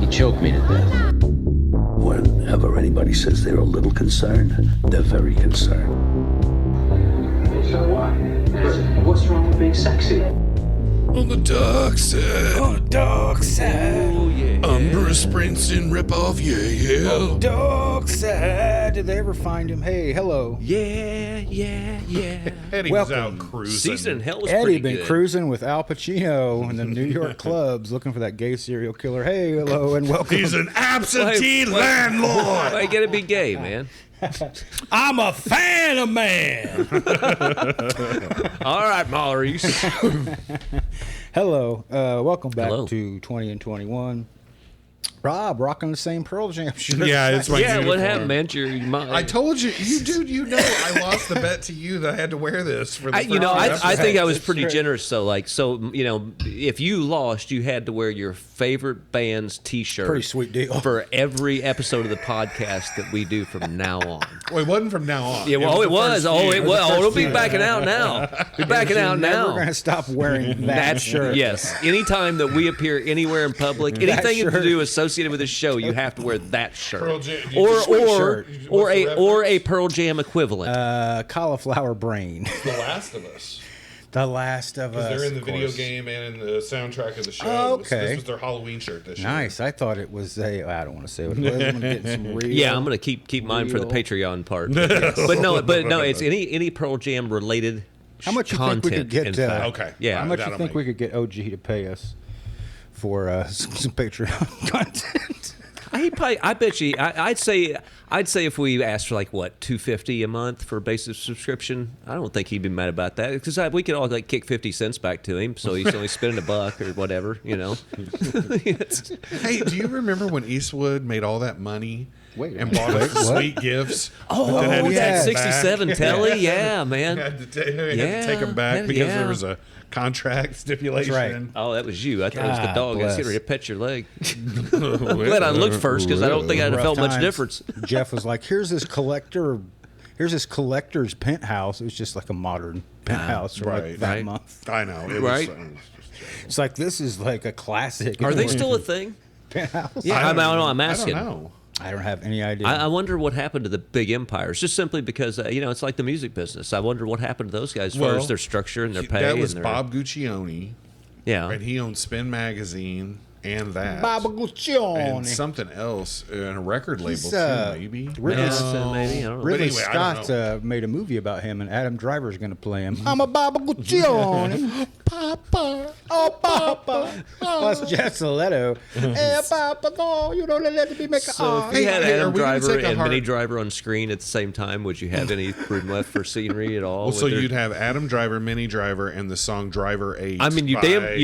choked me to death. Whenever anybody says they're a little concerned, they're very concerned. So what? What's wrong with being sexy? On the dark side. On the dark side. Oh, yeah. Bruce Springsteen ripoff, yeah. On the dark side. Did they ever find him? Hey, hello. Yeah. Eddie was out cruising. Season in Hell was Eddie pretty been good. cruising with Al Pacino in the New York clubs looking for that gay serial killer. Hey, hello, and welcome. He's an absentee landlord. Why you gotta be gay, man? I'm a fan of man. All right, Maurice. Hello, welcome back Hello. to 20 and 21. Rob rocking the same Pearl Jam shirt. Yeah, it's my Yeah, what uniform. happened, man? I told you, you know, I lost the bet to you that I had to wear this for the first I think I was That's pretty right. generous. So, if you lost, you had to wear your favorite band's T-shirt. Pretty sweet deal. For every episode of the podcast that we do from now on. Well, it wasn't from now on. Yeah, well, it was. Oh, it was. Oh, first don't be few. backing out now. Be backing out Never now. gonna stop wearing that That's shirt. yes. Anytime that we appear anywhere in public, That anything to shirt. do associated with the show, you have to wear that shirt, Pearl Jam- or shirt. or a Pearl Jam equivalent. Cauliflower brain. The Last of Us. The Last of Us. They're in the of video course. game and in the soundtrack of the show. Oh, okay. This was their Halloween shirt this year. Nice. I thought it was a. I don't want to say what it was. I'm gonna get some real. Yeah, I'm gonna keep mine for the real- Patreon part. But no, it's any Pearl Jam related. How much you think we could get? in fact. Okay. Yeah. How much That'll you think make- we could get OG to pay us for some Patreon content? I bet you. I'd say if we asked for like what $2.50 a month for a basic subscription, I don't think he'd be mad about that because we could all like kick 50 cents back to him, so he's only spending $1 or whatever, you know. Hey, do you remember when Eastwood made all that money Wait a and minute. bought us What? sweet gifts? Oh, Then had to yeah. take them back? 67 telly, yeah, man. Had to Yeah, take them back that- because yeah. there was a contract stipulation. That's right. Oh, that was you. I thought it was the God dog. I was bless. getting ready to pet your leg. Glad I looked first because I don't think I'd have Rough felt much times. difference. Jeff was like, "Here's this collector's penthouse." It was just like a modern penthouse for like Right. that Right. month. I know. It Right. was, It's like this is like a classic. Are they still a thing? penthouse? Yeah, I'm asking. I don't know. I don't have any idea. I wonder what happened to the big empires, just simply because it's like the music business. I wonder what happened to those guys as far as their structure and their pay. That was and their, Bob Guccione, Yeah, and he owned Spin Magazine and that. Baba Guccione. and something else and a record label He's, too, maybe. Ridley, Yeah, so maybe I don't know. Ridley anyway, I don't Scott made a movie about him, and Adam Driver's going to play him. I'm a Baba Guccione. Papa. Oh, Papa. Oh, that's Jeff Soletto. Hey, Papa, no, you don't let me make a So if you had Hey, are Adam we gonna Driver take a and hard- Minnie Driver on screen at the same time, would you have any room left for scenery at all? Well, so Would there- you'd have Adam Driver, Minnie Driver, and the song "Driver 8." I mean, you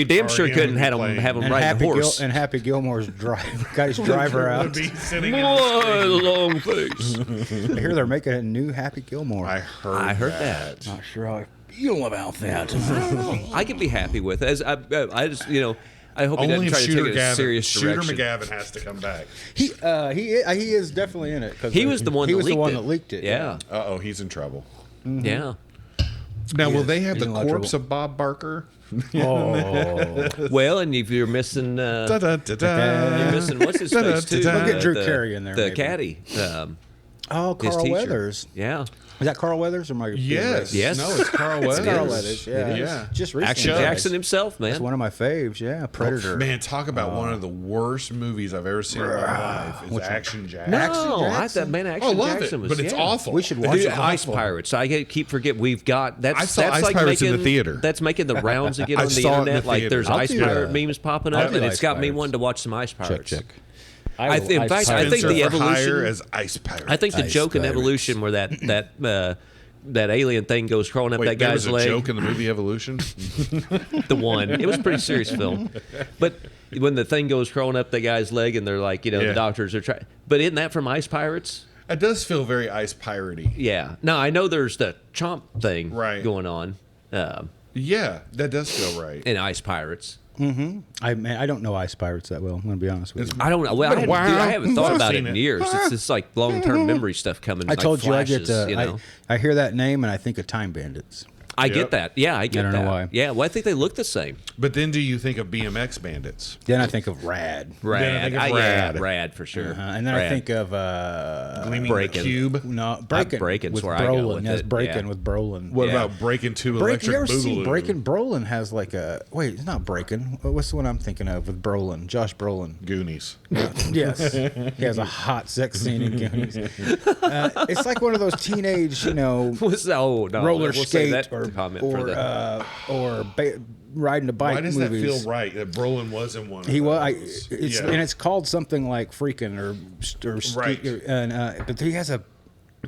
damn sure couldn't have him and riding a horse. And Happy Gilmore's got his driver out. Be sitting in Boy, long face. I hear they're making a new Happy Gilmore. I heard that. Not sure how I feel about that. I could be happy with it. As I just I hope he Only doesn't if try to Shooter take it in a Gavin, serious Shooter direction. McGavin has to come back. he is definitely in it. 'Cause He was the one. He that was the leaked one it. that leaked it. Yeah, Uh-oh, he's in trouble. yeah. Now, will they have He's the in a lot of corpse trouble. of Bob Barker? Oh. Well, and if you're missing, Da, da, da, da. you're missing what's his face too. We'll get Drew Carey in there, The maybe. caddy. Oh, His Carl teacher. Weathers. Yeah. Is that Carl Weathers or my? Yes. Yes. No, it's Carl It's Weathers. Carl Weathers. Yeah. It is. Yeah. Just recently. Action died. Jackson himself, man. That's one of my faves. Yeah, Predator. Man, talk about one of the worst movies I've ever seen in my life. Is Action Jackson. No, Action I Jackson? thought man, I Action love Jackson it, was but it's yeah. awful. We should watch Dude, it. Ice Pirates. Keep forget we've got that's I saw that's Ice like Pirates in making the theater. That's making the rounds again I on the saw it in the internet. Like theater. there's I'll Ice do Pirate that. memes popping I'll up, do and Ice it's got me Pirates. wanting to watch some Ice Pirates. Check. I think, in fact, I think Spencer the for Hire evolution. as Ice Pirate. I think the Ice joke in Pirates. evolution where that alien thing goes crawling up Wait, that there guy's was a leg. joke in the movie Evolution. The one. It was a pretty serious film. But when the thing goes crawling up that guy's leg and they're like, Yeah. the doctors are trying. But isn't that from Ice Pirates? It does feel very Ice Piratey. Yeah. No, I know there's the chomp thing Right. going on Yeah, that does feel right. in Ice Pirates. I don't know Ice Pirates that well. I'm gonna be honest with you. I don't know. Well, been a while. I haven't thought I've about it seen in it. years. It's just like long-term memory stuff coming. I told like you I flashes, get you know. I hear that name and I think of Time Bandits. I get that. Yeah, I get don't that. know why. Yeah, well, I think they look the same. But then do you think of BMX Bandits? Then I think of Rad. Rad. think of Yeah, Rad. Rad for sure. And then I Rad. think of Gleaming Breaking. Cube. no Breaking. Breakin's with where I go Brolin. with Yes, it, Breaking yeah. with Brolin. What Yeah. about Breaking 2 You Electric ever see Boogaloo? Breaking? Brolin has like a wait. It's not Breaking. What's the one I'm thinking of with Brolin? Josh Brolin. Goonies. Yes, he has a hot sex scene in Goonies. It's like one of those teenage, What's no roller we'll save skate that or comment for the riding a bike Why does movies. that feel right that Brolin was in one of He was, those? and it's called something like Freaking or Right. but he has a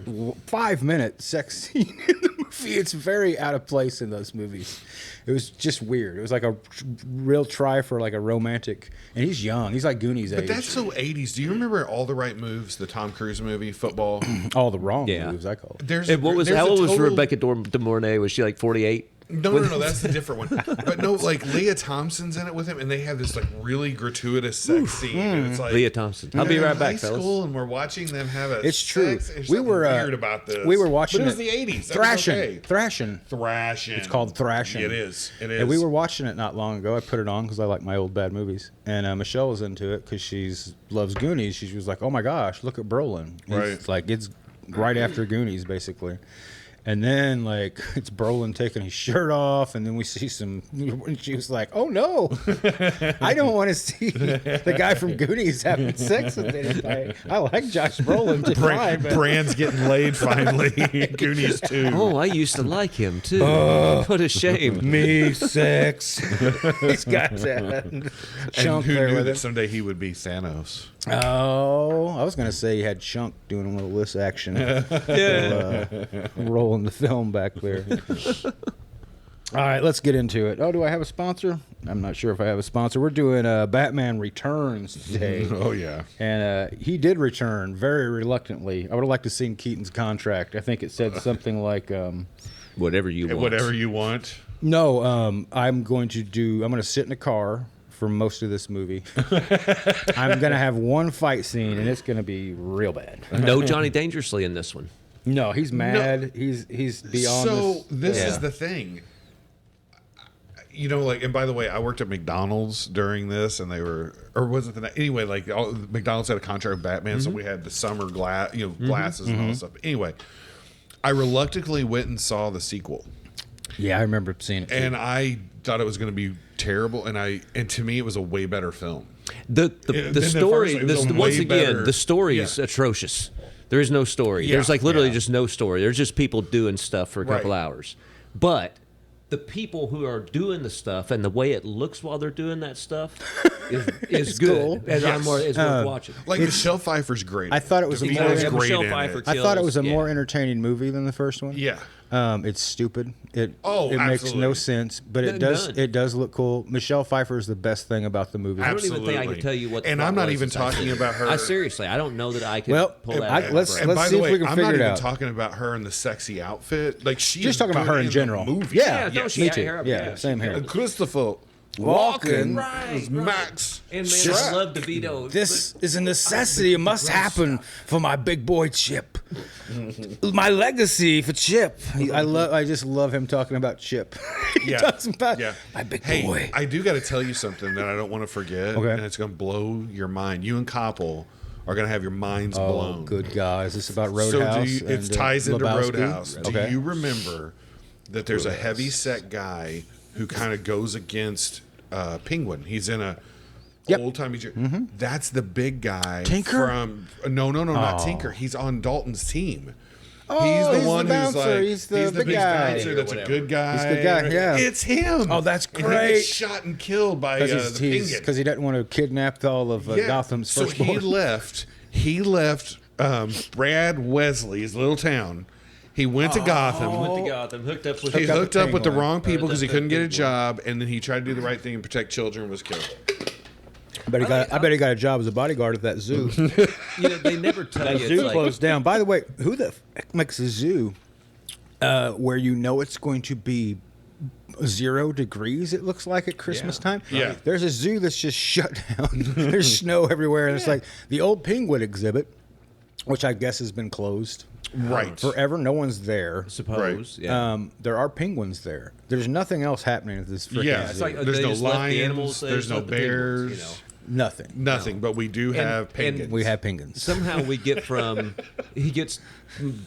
5-minute sex scene in the movie. It's very out of place in those movies. It was just weird. It was like a real try for like a romantic, and he's young. He's like Goonies But age. that's so 80s. Do you remember All the Right Moves, the Tom Cruise movie, football? all the wrong Yeah. moves, I call it. There's And what was there's how a old was total- Rebecca De Mornay? Was she like 48? No, that's a different one. But no, like Leah Thompson's in it with him, and they have this like really gratuitous sex scene. And it's like Leah Thompson. I'll be they're right in back, high fellas. school, and we're watching them have a. It's true. sex. There's We something were weird about this. We were watching But it was it. the 80s. That was Thrashing, okay. thrashing. Thrashing. It's called Thrashing. It is. It is. And we were watching it not long ago. I put it on because I like my old bad movies. And Michelle was into it because she loves Goonies. She was like, "Oh my gosh, look at Brolin!" Right. Like it's right after Goonies, basically. And then like it's Brolin taking his shirt off, and then we see some. And she was like, "Oh no, I don't want to see the guy from Goonies having sex with anybody. I like Josh Brolin just fine, but Brand's getting laid finally. Goonies 2. Oh, I used to like him too. What a shame. me sex." He's got that And chunk who there knew with that him. someday he would be Thanos? Oh, I was gonna say he had Chunk doing a little list action, rolling the film back there. All right, let's get into it. Oh, do I have a sponsor? I'm not sure if I have a sponsor. We're doing Batman Returns today, Oh yeah. and he did return very reluctantly. I would have liked to seen Keaton's contract. I think it said something like, Whatever you want. Whatever you want. "No, I'm going to sit in a car." For most of this movie, I'm gonna have one fight scene, and it's gonna be real bad. No Johnny Dangerously in this one. No, he's mad. He's beyond. So this Yeah. is the thing. You know, like, and by the way, I worked at McDonald's during this, and they were, or was it the night? Anyway, like, McDonald's had a contract with Batman, so we had the summer glasses and all that stuff. Anyway, I reluctantly went and saw the sequel, Yeah, I remember seeing it. and I thought it was going to be terrible, and to me, it was a way better film. The Then the story, first one was a once way again, better- the story is Yeah. atrocious. There is no story. Yeah, There's like literally yeah. just no story. There's just people doing stuff for a couple Right. hours. But the people who are doing the stuff and the way it looks while they're doing that stuff is good. cool. And Yes. it's worth watching. Like Michelle Pfeiffer's great. I thought it was a Davina's more- Yeah, great Michelle in Pfeiffer it. I thought it was a kills, more yeah. entertaining movie than the first one. Yeah. It's stupid. It Oh, it makes no absolutely. sense, but it None. does look cool. Michelle Pfeiffer is the best thing about the movie. I don't even think I can tell you what the And plot I'm not was even since I talking seen it. about her. I seriously, I don't know that I can Well, pull that I- out of my let's- brain. And by see the if way, we can I'm figure not it even out. talking about her in the sexy outfit. Like she Just is talking about good her in general. movie. Yeah, no, she me had too. hair up, Yeah, yeah, same here. Christopher Walken. Right, Max. And man, Shrek. I love DeVito. This is a necessity. It must happen for my big boy Chip. My legacy for Chip. I just love him talking about Chip. He Yeah. talks about Yeah. my big Hey, boy. I do got to tell you something that I don't want to forget, Okay. and it's going to blow your mind. You and Koppel are going to have your minds Oh, blown. good God. Is this about So Roadhouse? it and, ties into Lebowski? Roadhouse. Okay. Do you remember that there's a heavy set guy who kind of goes against Penguin? He's in a Yep. old timey. That's the big guy. Tinker? From no, not Tinker. He's on Dalton's team. Oh, he's the he's one the who's bouncer. like He's the big guy. bouncer that's a good guy. He's a good guy, yeah. It's him. Oh, that's And he great. gets shot and killed by the Penguin. Because he doesn't want to kidnap all of Gotham's so firstborn. he left Brad Wesley's little town. He went to Gotham. Went to Gotham, hooked up with He hooked up with the Penguin. wrong people because he couldn't get a Penguin. job, and then he tried to do the right thing and protect children and was killed. I bet he got a job as a bodyguard at that zoo. You know, they never tell That you. It's zoo like, closed down. By the way, who the heck makes a zoo where you know it's going to be 0 degrees, it looks like, at Christmas time? Yeah. There's a zoo that's just shut down. There's snow everywhere. And it's like the old penguin exhibit, which I guess has been closed. Right. Forever, no one's there. Suppose. Yeah. There are penguins there. There's nothing else happening at this freaking Yeah. zoo. It's like, There's they no just left the lions. animals, they There's just no left the penguins, bears. Nothing. Nothing. But we do have penguins. We have penguins. Somehow we get from he gets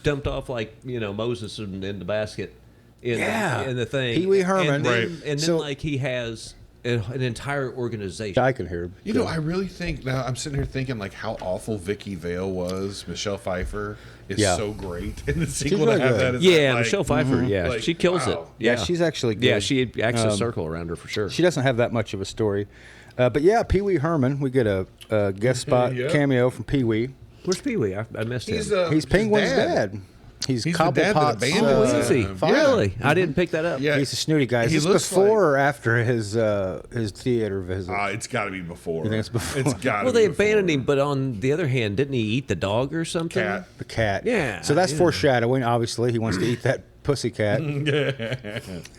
dumped off like Moses in the basket in the thing. Pee Wee Herman. and then, Right. and then So- like he has an entire organization. I can hear him. You know, I really think now I'm sitting here thinking like how awful Vicky Vale was. Michelle Pfeiffer is Yeah. so great in the sequel really to have good. that. As Yeah, like, Michelle Pfeiffer. Yeah, Like, she kills it. wow. Yeah, she's actually good. Yeah, she acts a circle around her for sure. She doesn't have that much of a story. But yeah, Pee Wee Herman. We get a guest spot Yeah. cameo from Pee Wee. Where's Pee Wee? I missed him. He's Penguin's dad. He's He's the dad that Cobblepot's abandoned Oh, him. is he? Yeah. Really? I didn't pick that up. Yeah. He's a snooty guy. Is He this looks before or after his theater visit? It's got to be before. You think it's before? It's got. Well, they abandoned him, but on the other hand, didn't he eat the dog or something? Cat. The cat. Yeah, So that's yeah. foreshadowing. Obviously, he wants to eat that pussy cat.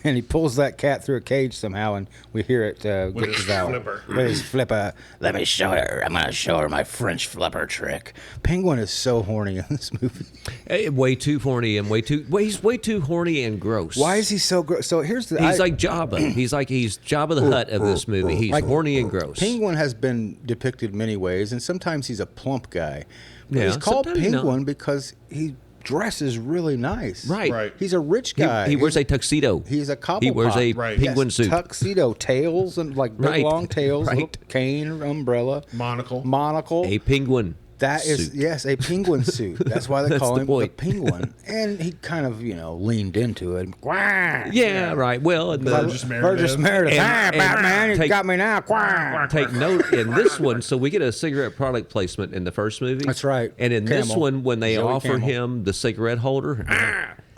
And he pulls that cat through a cage somehow, and we hear it get With his devoured. flipper. With his flipper. Let me show her. I'm going to show her my French flipper trick. Penguin is so horny in this movie. Way too horny and he's way too horny and gross. Why is he so gross? So here's the. He's like Jabba. He's Jabba the Hutt of this movie. He's Like, horny and gross. Penguin has been depicted many ways, and sometimes he's a plump guy. But Yeah, he's called sometimes not. Penguin because he dresses really nice. Right. Right. He's a rich He, guy. he wears a tuxedo. He's a Cobblepot. He wears a Right. penguin Yes, suit. tuxedo, tails, and like big Right. long tails, Right. little cane, umbrella, Monocle. monocle. A penguin. That is suit. yes, a penguin suit. That's why they That's call the him point. the penguin. And he kind of leaned into it. Quack. Yeah, right. Well, and Burgess Burgess Meredith. And- Hi, and Batman, you take- got me now. Quack. take note in this one. So we get a cigarette product placement in the first movie. That's right. And in this Camel. one, when they Joey offer Camel. him the cigarette holder,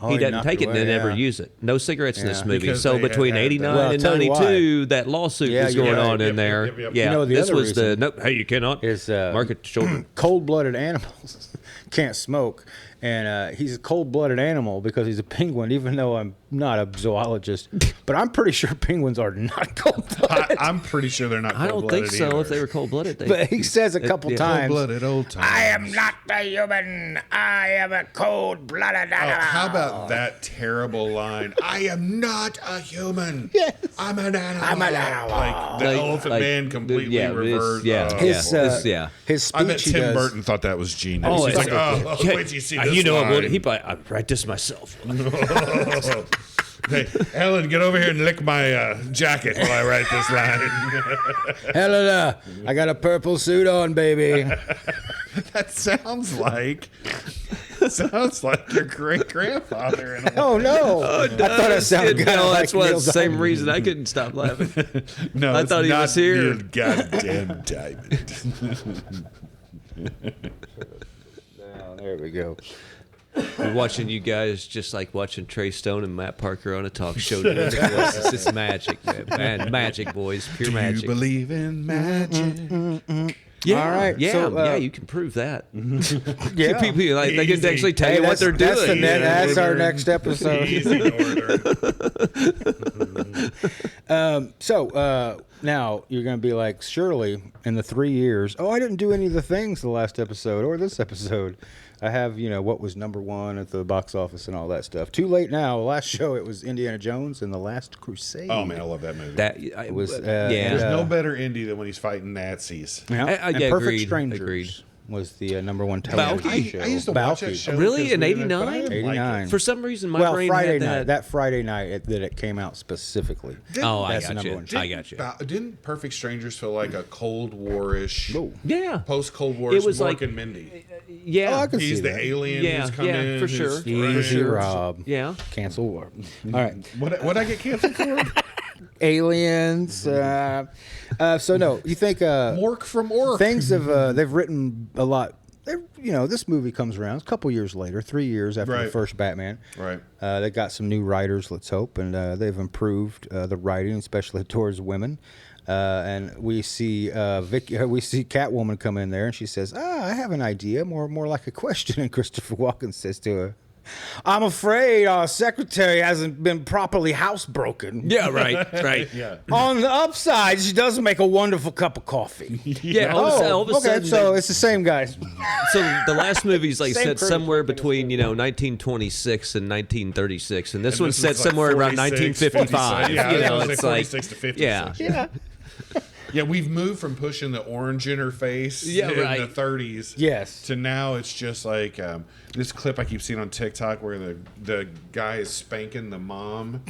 Oh, he he doesn't knocked take it it and away, then never yeah. use it. No cigarettes in this Yeah. movie. Because So they had between had that. 89 Well, I'll and tell you 92, that lawsuit Yeah, was you're going right. on in Yep, there. yep, yep. Yeah, You know, the this other was the reason nope. Hey, you cannot is market children. cold-blooded animals can't smoke, and he's a cold-blooded animal because he's a penguin. Even though I'm not a zoologist, but I'm pretty sure penguins are not cold-blooded. I'm pretty sure they're not. I don't think so. cold-blooded If they were cold blooded, But he says a couple yeah. times, Cold-blooded old times. "I am not a human. I am a cold-blooded Oh, animal." how about that terrible line? I am not a human. Yes. I'm an animal. I'm an animal. Like the Like- Elephant like, Man completely yeah, it's- reversed. yeah. Oh, His yeah. his speech I bet he Tim does. Burton thought that was genius. Oh, He's it's like, like- oh, Yeah, wait till you see this you know line. what? I write this myself. Hey, Ellen, get over here and lick my jacket while I write this line. Helena, I got a purple suit on, baby. That sounds like your great grandfather. Oh no! I thought it sounded kind of like that's why Neil it's the same Diamond. reason I couldn't stop laughing. No, I it's thought he not was here. Neil goddamn Diamond. Oh, there we go. We're watching you guys just like watching Trey Stone and Matt Parker on a talk show. Doing the voices. It's magic, man. Magic, boys. Pure Do magic. you believe in magic? Yeah, All right, Yeah, so, yeah. You can prove that. Yeah. People like they can Easy. actually tell Hey, you what they're that's the doing. net- that's our Order. next episode. Easy order. So now you're going to be like, surely in the 3 years, I didn't do any of the things the last episode or this episode. I have, what was number one at the box office and all that stuff. Too late now. Last show, it was Indiana Jones and the Last Crusade. Oh man, I love that movie. That It was, yeah. There's no better indie than when he's fighting Nazis. Yeah. I And Perfect agreed, Strangers agreed. was the number one television Balky? show. I used to watch that Balky. show. Really? 'cause In we didn't- 89? but I didn't like it. 89. For some reason, my Well, brain Friday had night. That Friday night that it came out specifically. Oh, I That's the got number you. one. I got you. Didn't Perfect Strangers feel like a Cold War-ish, Yeah, post-Cold War? It was Mork like- and Mindy. yeah. Oh, I can He's see the that. alien Yeah, who's come yeah, in. for who's sure. friends. Easy, Rob. Yeah. Cancel war. All right. What I get canceled for? Aliens. So no, you think Mork from Ork. things have they've written a lot. This movie comes around a couple years later, 3 years after the Right. first Batman. Right. They got some new writers, let's hope, and they've improved the writing, especially towards women. And we see we see Catwoman come in there, and she says, "I have an idea, more like a question." And Christopher Walken says to her, I'm afraid our secretary hasn't been properly housebroken. Yeah, right. Yeah. On the upside, she does make a wonderful cup of coffee. Yeah, all of a okay, sudden, so it's the same guys. so the last movie's like Same set crew. somewhere between 1926 and 1936, and this one's set is like somewhere around 46, 1955. 46, yeah, you I know, was it's like like 46 to 56. yeah. Yeah, we've moved from pushing the orange in her face Yeah, in right. the 30s. Yes. To now it's just like this clip I keep seeing on TikTok where the guy is spanking the mom.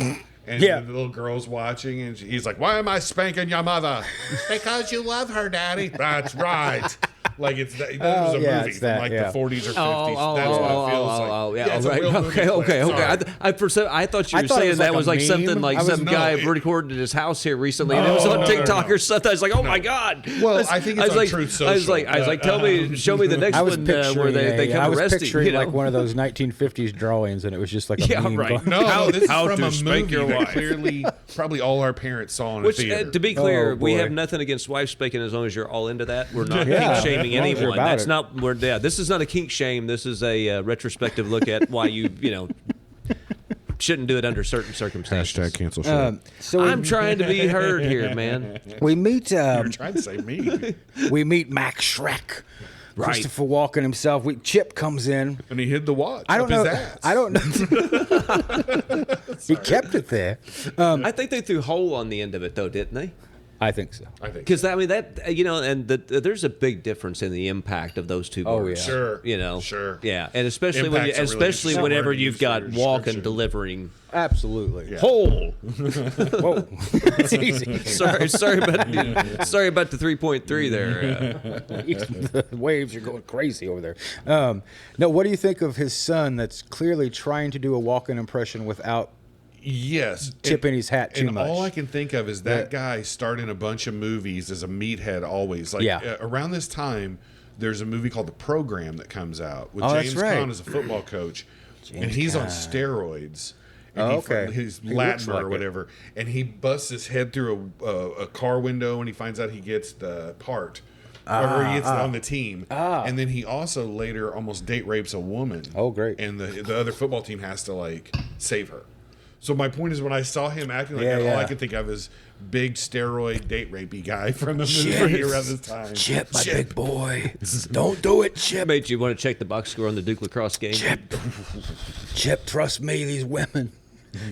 And Yeah. the little girl's watching, and he's like, "Why am I spanking your mother? Because you love her, Daddy." That's right. Like that was a yeah, movie it's from that, like yeah. the 40s or 50s. That's what it feels like. Yeah, it's a right. real movie Okay. clip. I thought you I were thought it saying was that like was a like meme. something like I was- some no, guy it- recorded at his house here recently, and it was on TikTok or something. I was like, oh my god. Well, I think it's was on like, Truth I was Social. like, show me the next I was one picturing, where they come I was arrested. picturing You know? like one of those 1950s drawings, and it was just like a Yeah, meme right. going- No, this is How from to a spank movie your that wife. clearly probably all our parents saw in Which, a theater. to be clear, Oh, we boy. have nothing against wife spanking as long as you're all into that. We're not Yeah, kink shaming as long as you're anyone. about That's it. not. This is not a kink shame. This is a retrospective look at why you shouldn't do it under certain circumstances. cancel show. So I'm trying to be heard here, man. we meet You're trying to say me. Max Shrek. Right. Christopher Walken himself. Chip comes in. And he hid the watch. I don't know. His ass. I don't know. He kept it there. I think they threw hole on the end of it, though, didn't they? I think so. I think. Because and there's a big difference in the impact of those two Oh, words. yeah. Sure. Sure. Yeah, and especially Impact's a really especially interesting whenever word to you've use got for Walken description. delivering Absolutely. Yeah. hole. Whoa. It's easy. sorry about the 3.3 there. The waves are going crazy over there. No, what do you think of his son that's clearly trying to do a Walken impression without Yes. tipping his hat too and much? all I can think of is that guy starred in a bunch of movies as a meathead always. Like Yeah. Around this time, there's a movie called The Program that comes out with Oh, that's James right. Caan as a football coach. and James he's on Caan. steroids. And Oh, okay. He's He looks Latimer like or it. whatever. And he busts his head through a car window and he finds out he gets the part. Or he gets on the team. And then he also later almost date rapes a woman. Oh, great. And the other football team has to like save her. So my point is, when I saw him acting like Yeah, that, all I yeah. could think of is big steroid date rapey guy from the movie around this time. Chip, my big boy. Don't do it, Chip. Made you want to check the box score on the Duke lacrosse game? Chip, trust me, these women.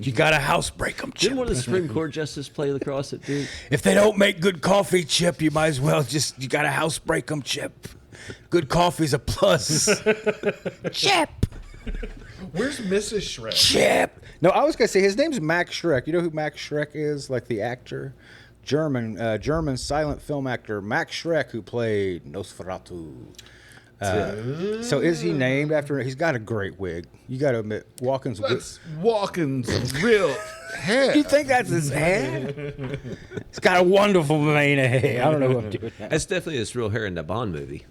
You gotta housebreak them, Chip. Didn't one of the Supreme Court justices play lacrosse at Duke? If they don't make good coffee, Chip, you might as well you gotta housebreak them, Chip. Good coffee's a plus. Chip. Where's Mrs. Shrek? Chip. No, I was gonna say his name's Max Shrek. You know who Max Shrek is? Like the actor, German silent film actor Max Shrek, who played Nosferatu. So is he named after? He's got a great wig. You got to admit, Walken's wig. That's Walken's real hair. You think that's his hair? He's got a wonderful mane of hair. I don't know who I'm doing now. That's definitely this real hair in the Bond movie.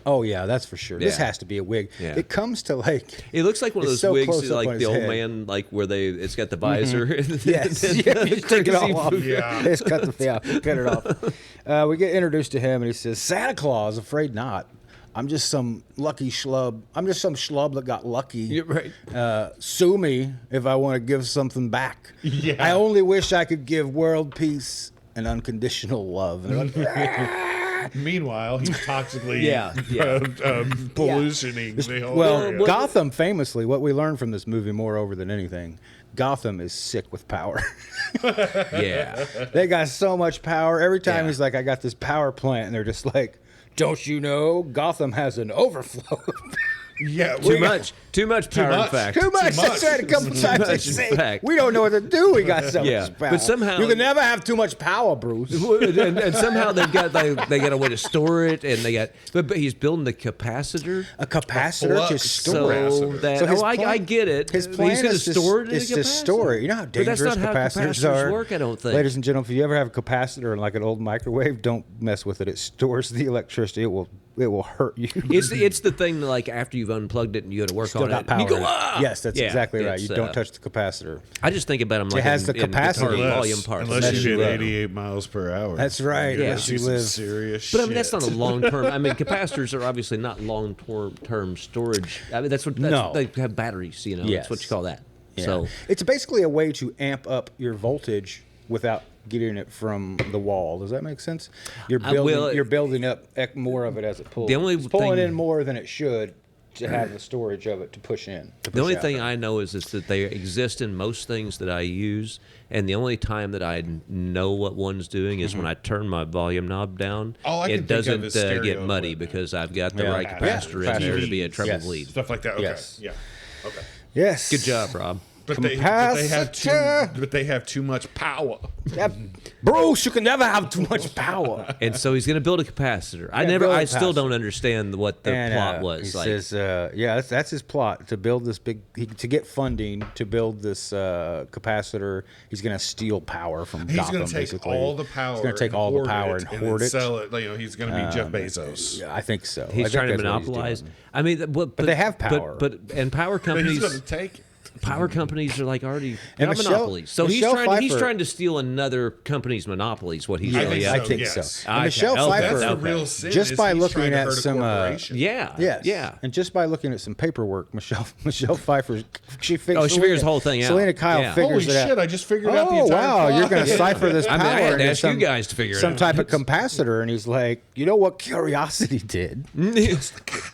Oh yeah, that's for sure. This Yeah. has to be a wig. Yeah. It comes to like. It looks like one of It's those so wigs, close up like on the his old head. man, like where it's got the visor. Yes, yeah, you just take it all off. Yeah. Just cut it off. We get introduced to him, and he says, "Santa Claus, afraid not. I'm just some lucky schlub. I'm just some schlub that got lucky. You're right. Sue me if I want to give something back. Yeah. I only wish I could give world peace and unconditional love." And they're like, Meanwhile, he's toxically Yeah. pollutioning the whole well, area. Gotham famously, what we learned from this movie, moreover than anything, Gotham is sick with power. Yeah. They got so much power. Every time Yeah. he's like, "I got this power plant," and they're just like, "Don't you know Gotham has an overflow?" Yeah, Too much power, in much. fact. Too much. much. That's right. A couple Too times they much, in say, fact. "We don't know what to do. We got so Yeah, much power." but somehow- you can never have too much power, Bruce. and somehow they got a way to store it, and they got. But he's building the capacitor. A capacitor to flux store. So that So his I plan- get it. His He's plan gonna is store it in it's a to store it. You know how But that's dangerous not how capacitors capacitors are. work, I don't think. Ladies and gentlemen, if you ever have a capacitor in like an old microwave, don't mess with it. It stores the electricity. It will it will hurt you. It's the thing like after you've unplugged it and you go to work Still on got it. power. You go, in it. ah! Yes, that's Yeah, exactly right. it's, You don't touch the capacitor. I just think about them like has the in capacity. guitar volume parts. Unless you Yeah. hit 88 miles per hour. That's right. Yeah. Unless you Do some live. serious But I mean, that's shit. not a long term. I mean, capacitors are obviously not long term storage. I mean, that's No. they have batteries. You know, Yes. that's what you call that. Yeah. So It's basically a way to amp up your voltage without getting it from the wall. Does that make sense? You're building up more of it as it pulls. The only It's pulling thing- in more than it should to have the storage of it to push in. the only thing I know is that they exist in most things that I use, and the only time that I know what one's doing is when I turn my volume knob down. All I can It think doesn't of is stereo get muddy equipment. because I've got the Yeah. right Yeah. capacitor in there to be a treble Yes. bleed. Stuff like that. Okay. Yes. Yeah. Okay. Yes. Good job, Rob. But they have too much power. Bruce, you can never have too much power. And so he's going to build a capacitor. build a I still capacitor. don't understand what the And, plot was. He Like, says, yeah, that's his plot to build this to get funding to build this capacitor. He's going to steal power from He's Gotham. going to take basically. all the power. He's going to take all the power and hoard then it. sell it. You know, he's going to be Jeff Bezos. Yeah, I think so. I he's think trying to that's what he's monopolize. doing. I mean, but they have power. But power But he's companies. going to take it. Power companies are like already And got Michelle- monopolies. So Michelle he's Pfeiffer- trying to steal another company's monopolies. What he's I really think I so, think yes. so. Okay, And Michelle okay, Pfeiffer, That's the okay. real sin. just is by he's looking trying to at hurt a some, corporation. Yeah. Yes. Yeah. And just by looking at some paperwork, Michelle Pfeiffer, she figures. Oh, she figures the whole thing out. Selena Kyle Yeah. figures Holy it out. shit! I just figured out the Oh entire wow! plot. You're going to cipher this I power mean, I had to into ask you guys to figure it some out. type of capacitor, and he's like, you know what Curiosity did?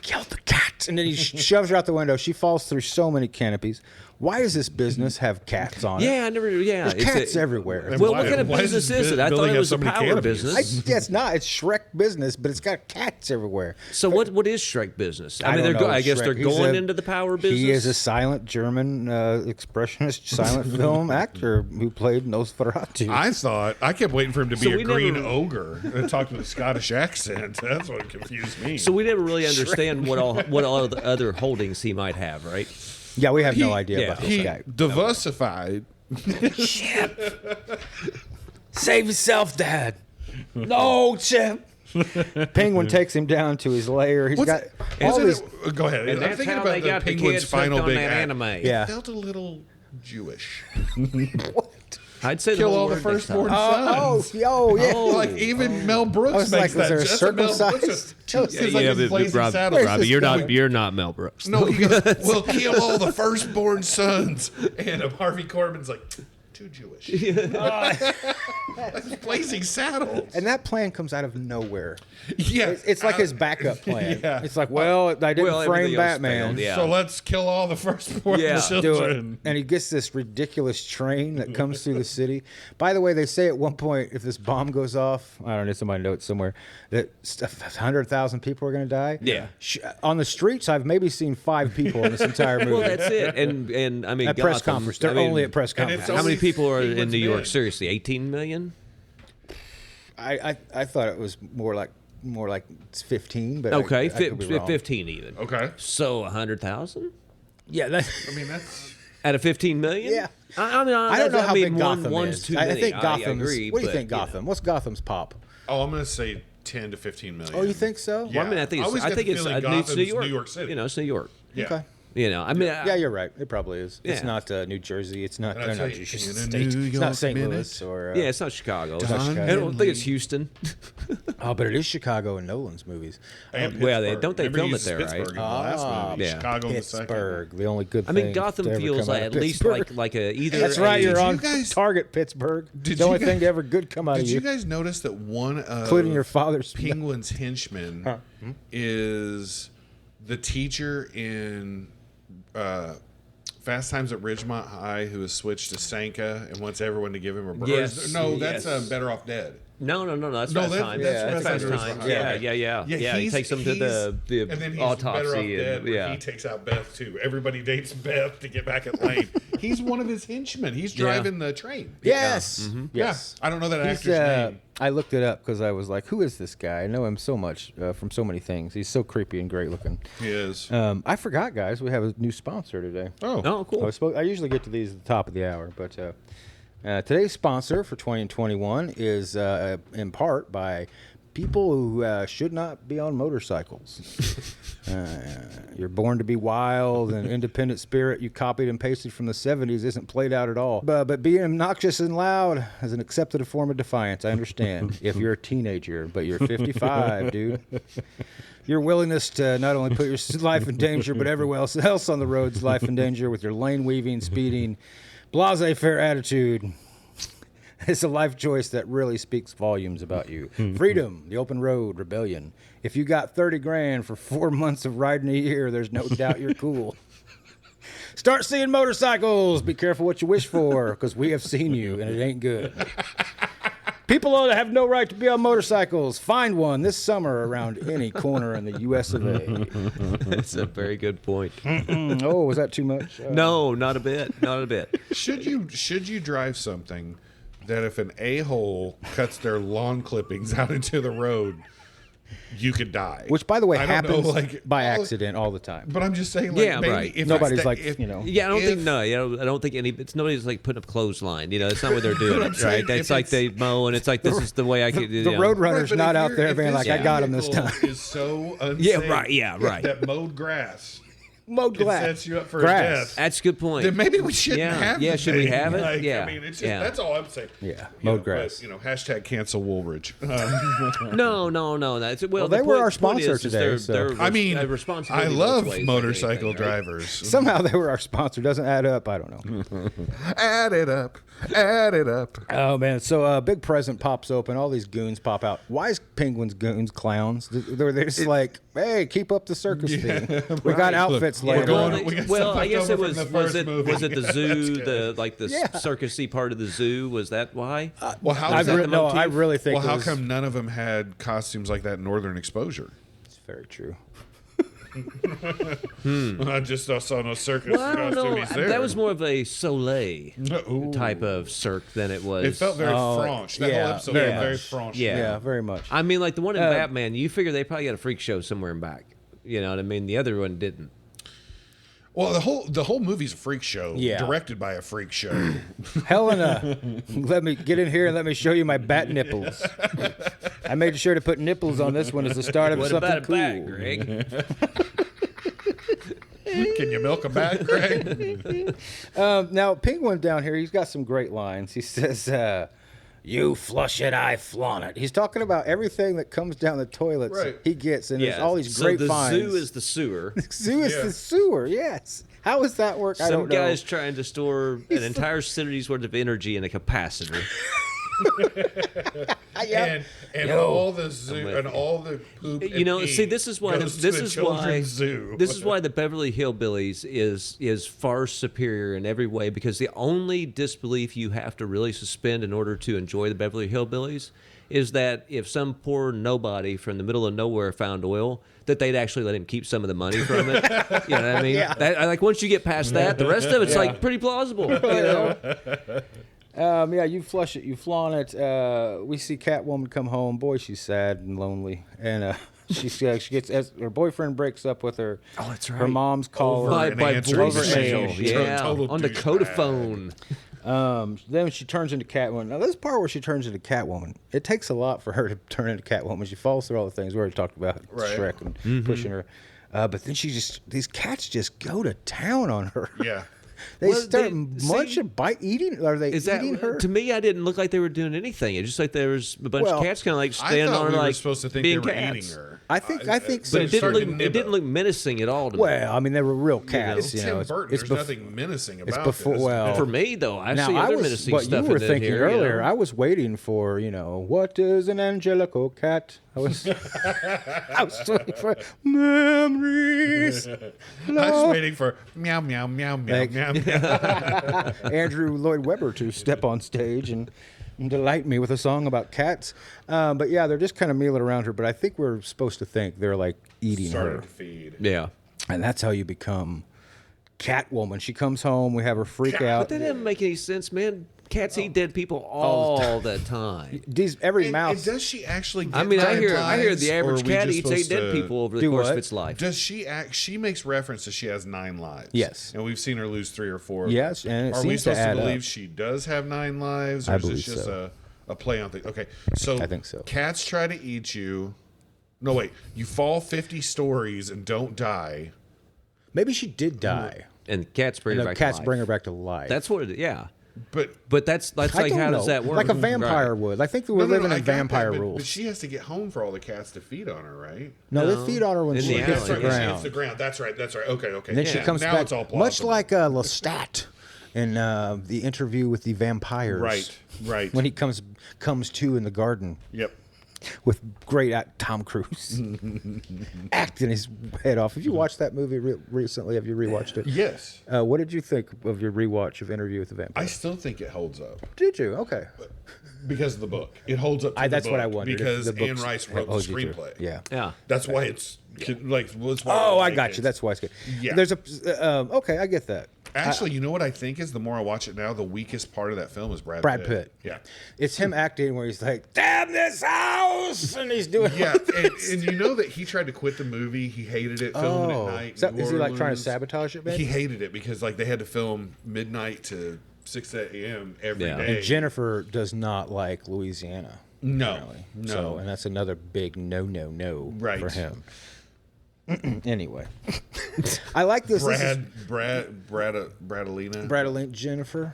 Killed the cat, and then he shoves her out the window. She falls through so many canopies. Why does this business have cats on it? Yeah, I never. Yeah, There's cats everywhere. Well, Why- what kind of why is business this is it? I building thought it have was so a many power canopies? business. Yeah, it's not. It's Shrek business, but it's got cats everywhere. So what is Shrek business? I mean, don't know, I guess Shrek. they're He's going into the power business. He is a silent German expressionist silent film actor who played Nosferatu. I kept waiting for him to be So a we green never- ogre and talk with a Scottish accent. That's what confused me. So we never really understand what all the other holdings he might have, right? Yeah, we have no idea yeah. about this he guy. diversified. Save yourself, Dad. No, Chip. Penguin takes him down to his lair. He's got all these. Go ahead. And I'm that's thinking how about they the got the Penguin's kids hooked final on big that act. anime. Yeah. It felt a little Jewish. I'd say Kill the whole all the word next firstborn time. sons. Yeah. Like even Mel Brooks I was makes like, that. was there a Just Mel Brooks circumcised? It's like his Blazing Saddles. Robbie, you're not Mel Brooks. No, he goes, "We'll kill all the firstborn sons," and Harvey Corbin's like, "Too Jewish." That's Blazing Saddles. And that plan comes out of nowhere. Yeah, It's like his backup plan. Yeah. It's like, well, I didn't Well, frame everything else Batman. failed, yeah. So let's kill all the firstborn Yeah. Do it. children. And he gets this ridiculous train that comes through the city. By the way, they say at one point, if this bomb goes off, I don't know, somebody notes somewhere, that 100,000 people are going to die. Yeah. On the streets, I've maybe seen 5 people in this entire movie. Well, that's it. And I mean, at press Gotham, conference. They're I mean, only at press and it's conference. How many only people are in Penguin's New York? men. Seriously, 18 million? I thought it was more like 15, but Okay, I could be wrong. 15 even. Okay. So 100,000 Yeah, I mean, that's out of 15 million? Yeah. I mean, I don't know how big one, Gotham one's is. too I many. think I Gotham's. agree, What do you but, think, know. Gotham? What's Gotham's pop? I'm going to say 10 to 15 million. Oh, you think so? Yeah. Well, I mean, I think I always it's get the feeling it's Gotham's New York. New York City. You know, it's New York. Yeah. Okay. You know, I mean, Yeah, you're right. It probably is. It's Yeah. not New Jersey. It's not. And I No, tell no, you, it's in a state. New It's not York St. minute. Louis or. yeah, it's not Chicago. not Chicago. I don't think it's Houston. Oh, but it is Chicago in Nolan's movies. And Well, Pittsburgh. don't they Remember film he it used there, right? Pittsburgh in the last movie. yeah. Chicago in the second. Pittsburgh, the only good I thing. mean, Gotham to ever feels come out like of at least Pittsburgh. like a either. That's right. You're Did on you guys- target, Pittsburgh. Did the only you thing guys- to ever good come out Did of you guys notice that one of including your father's Penguin's henchmen is the teacher in Fast Times at Ridgemont High who has switched to Sanka and wants everyone to give him a burger? Yes, No, that's yes. Better Off Dead. No, that's No, Fast that- Times. that's Fast Fast Times. Times. Yeah, Yeah. he he's- takes them to the and then he's Better Off autopsy Dead, and where yeah. he takes out Beth too. Everybody dates Beth to get back at Lane. He's one of his henchmen. He's driving the train. Yes. Yes, I don't know that He's, actor's name. I looked it up because I was like, "Who is this guy?" I know him so much from so many things. He's so creepy and great looking. He is. I forgot, guys. We have a new sponsor today. Oh, cool. I usually get to these at the top of the hour, but today's sponsor for 2021 is in part by people who should not be on motorcycles. You're born to be wild, and independent spirit you copied and pasted from the 70s isn't played out at all. But being obnoxious and loud is an accepted form of defiance. I understand if you're a teenager, but you're 55, dude. Your willingness to not only put your life in danger, but everyone else on the road's life in danger with your lane weaving, speeding, blasé-faire attitude. It's a life choice that really speaks volumes about you. Freedom, the open road, rebellion. If you got 30 grand for 4 months of riding a year, there's no doubt you're cool. Start seeing motorcycles. Be careful what you wish for, because we have seen you, and it ain't good. People have no right to be on motorcycles. Find one this summer around any corner in the U.S. of A. That's a very good point. Oh, was that too much? No, not a bit. Not a bit. Should you drive something that if an a-hole cuts their lawn clippings out into the road, you could die? Which, by the way, I don't know, happens like, by accident all the time. But I'm just saying, like, Yeah, maybe right. if Nobody's it's like, if- you know. Yeah, I don't think If- no. You know, I don't think any. It's nobody's like putting up clothesline. You know, it's not what they're doing, I'm saying, right? if It's like it's- they mow, and it's like this is the way I could. The roadrunner's Right, but not if out you're- there if being this like, I got him this vehicle time. Is so unsafe. Yeah, right, yeah, right. That mowed grass Mowed it glass. sets you up for Grass. death. That's a good point. Then maybe we shouldn't Yeah, have. yeah, the should we thing. have it? Like, Yeah, I mean, it's just, yeah. that's all I'm saying. Yeah, You mowed know, grass. But, hashtag cancel Woolridge. No. That's Well, they were our point sponsor is today, they're- so- they're I mean, responsibility I both love ways, like motorcycle anything, right? drivers. Somehow they were our sponsor. Doesn't add up. I don't know. Add it up. Add it up. Oh, man. So a big present pops open. All these goons pop out. Why is penguins goons clowns? They're just like, hey, keep up the circus thing. We got outfits Look, later. we're Well, going- we got well, stuff I guess left it over was from the was first it movie. was it the zoo the Yeah. circusy part of the zoo, was that why? Well, how I is that re- the no, motif? I really think Well, it how was- come none of them had costumes like that in Northern Exposure? It's very true. I just saw no circus Well, I don't know. costumes there. That was more of a Soleil Ooh. type of cirque than it was. It felt very Oh, French. That yeah, whole episode very felt very much. French. Yeah. Yeah, very much. I mean, like the one in Batman, you figure they probably got a freak show somewhere in back. You know what I mean? The other one didn't. Well, the whole movie's a freak show, Yeah. directed by a freak show. Helena, let me get in here and let me show you my bat nipples. I made sure to put nipples on this one as the start of What something about a cool. bat, Greg? Can you milk a bat, Greg? Now, Penguin down here, he's got some great lines. He says, you flush it, I flaunt it. He's talking about everything that comes down the toilets Right. he gets, and there's all these so great the finds. zoo is the sewer. Zoo is Yeah. the sewer, yes. How does that work? I Some don't know. guy's trying to store an entire city's worth of energy in a capacitor. Yeah. And Yo. all the zoo and all the poop. You know, and see, pee this is why goes to this the is why children's zoo. this is why the Beverly Hillbillies is far superior in every way, because the only disbelief you have to really suspend in order to enjoy the Beverly Hillbillies is that if some poor nobody from the middle of nowhere found oil, that they'd actually let him keep some of the money from it. You know what I mean? Yeah. That, like once you get past that, the rest of it's like pretty plausible. You know? Yeah, you flush it, you flaunt it. We see Catwoman come home. Boy, she's sad and lonely, and she gets as her boyfriend breaks up with her. Oh, that's Her right. mom's call her. By an answer voicemail, machine. yeah, Total on the douchebag. Codaphone. Then she turns into Catwoman. Now, this part where she turns into Catwoman, it takes a lot for her to turn into Catwoman. She falls through all the things we already talked about, Right. Shrek and pushing her. But then these cats just go to town on her. Yeah. They Well, start they- munching, eating. Are they Is that eating her? to me? I didn't look like they were doing anything. It's just like there was a bunch Well, of cats kind of like I standing thought on we her, were like supposed to think being they were cats. eating her. I think But it so. didn't started look. to It didn't look menacing at all to me. Well, I mean, they were real cats. It's you know, Tim Burton. it's There's bef- nothing menacing it's about before. this. Well, For me though, I now see I other was menacing what stuff you were in thinking here, earlier. You know? I was waiting for what is an angelico cat? I was I was waiting for memories. I was waiting for meow meow meow meow Like- meow meow. Andrew Lloyd Webber to step on stage and delight me with a song about cats. But yeah, they're just kind of mealing around her. But I think we're supposed to think they're like eating Started her, to feed. Yeah, and that's how you become Catwoman. She comes home. We have her freak but out. that didn't make any sense, man. Cats eat dead people all the time. Every And mouse. does she actually? Get I mean, I hear lives, the or are average we cat just eats 8 supposed dead to- people over the Do course what? of its life. Does she act? She makes reference that she has 9 lives. Yes. and we've seen her lose 3 or 4. Yes, and it are we seems to supposed to add believe up. she does have 9 lives, or I is this believe just so. A play on things. Okay, so I think so. Cats try to eat you. No, wait. You fall 50 stories and don't die. Maybe she did die. And cats bring And her the back cats to life. bring her back to life. That's what it. Yeah. But That's I like don't how know. does that work? Like a vampire Right. would. I think we're living I in got that, vampire but rules. she has to get home for all the cats to feed on her, right? No, No. they feed on her when In she the hits alley. the That's right. She ground. hits the ground. That's right. Okay. And then she Yeah, comes now back, it's all much plausible. like Lestat in the interview with the vampires. Right. When he comes to in the garden Yep. with great Tom Cruise acting his head off. Have you watched that movie recently? Have you rewatched it? Yes. What did you think of your rewatch of Interview with the Vampire? I still think it holds up Did you? Okay. because of the book. It holds up to the That's book what I wondered. if because the Anne books Rice wrote the holds you through. screenplay. Yeah. Yeah. That's why it's like. That's why Oh, I like got it. you. That's why it's good. Yeah. There's okay, I get that. Actually, you know what I think is the more I watch it now, the weakest part of that film is Brad Pitt. Yeah. It's him acting where he's like, "Damn this house," and he's doing. Yeah, and you know that he tried to quit the movie. He hated it filming at night. Is he like trying to Orleans. sabotage it, maybe? He hated it because like they had to film midnight to 6 a.m. every day. Yeah. And Jennifer does not like Louisiana. No, apparently. no. So, and that's another big no Right. for him. Anyway, I like this. Bradalina. Bradley Jennifer.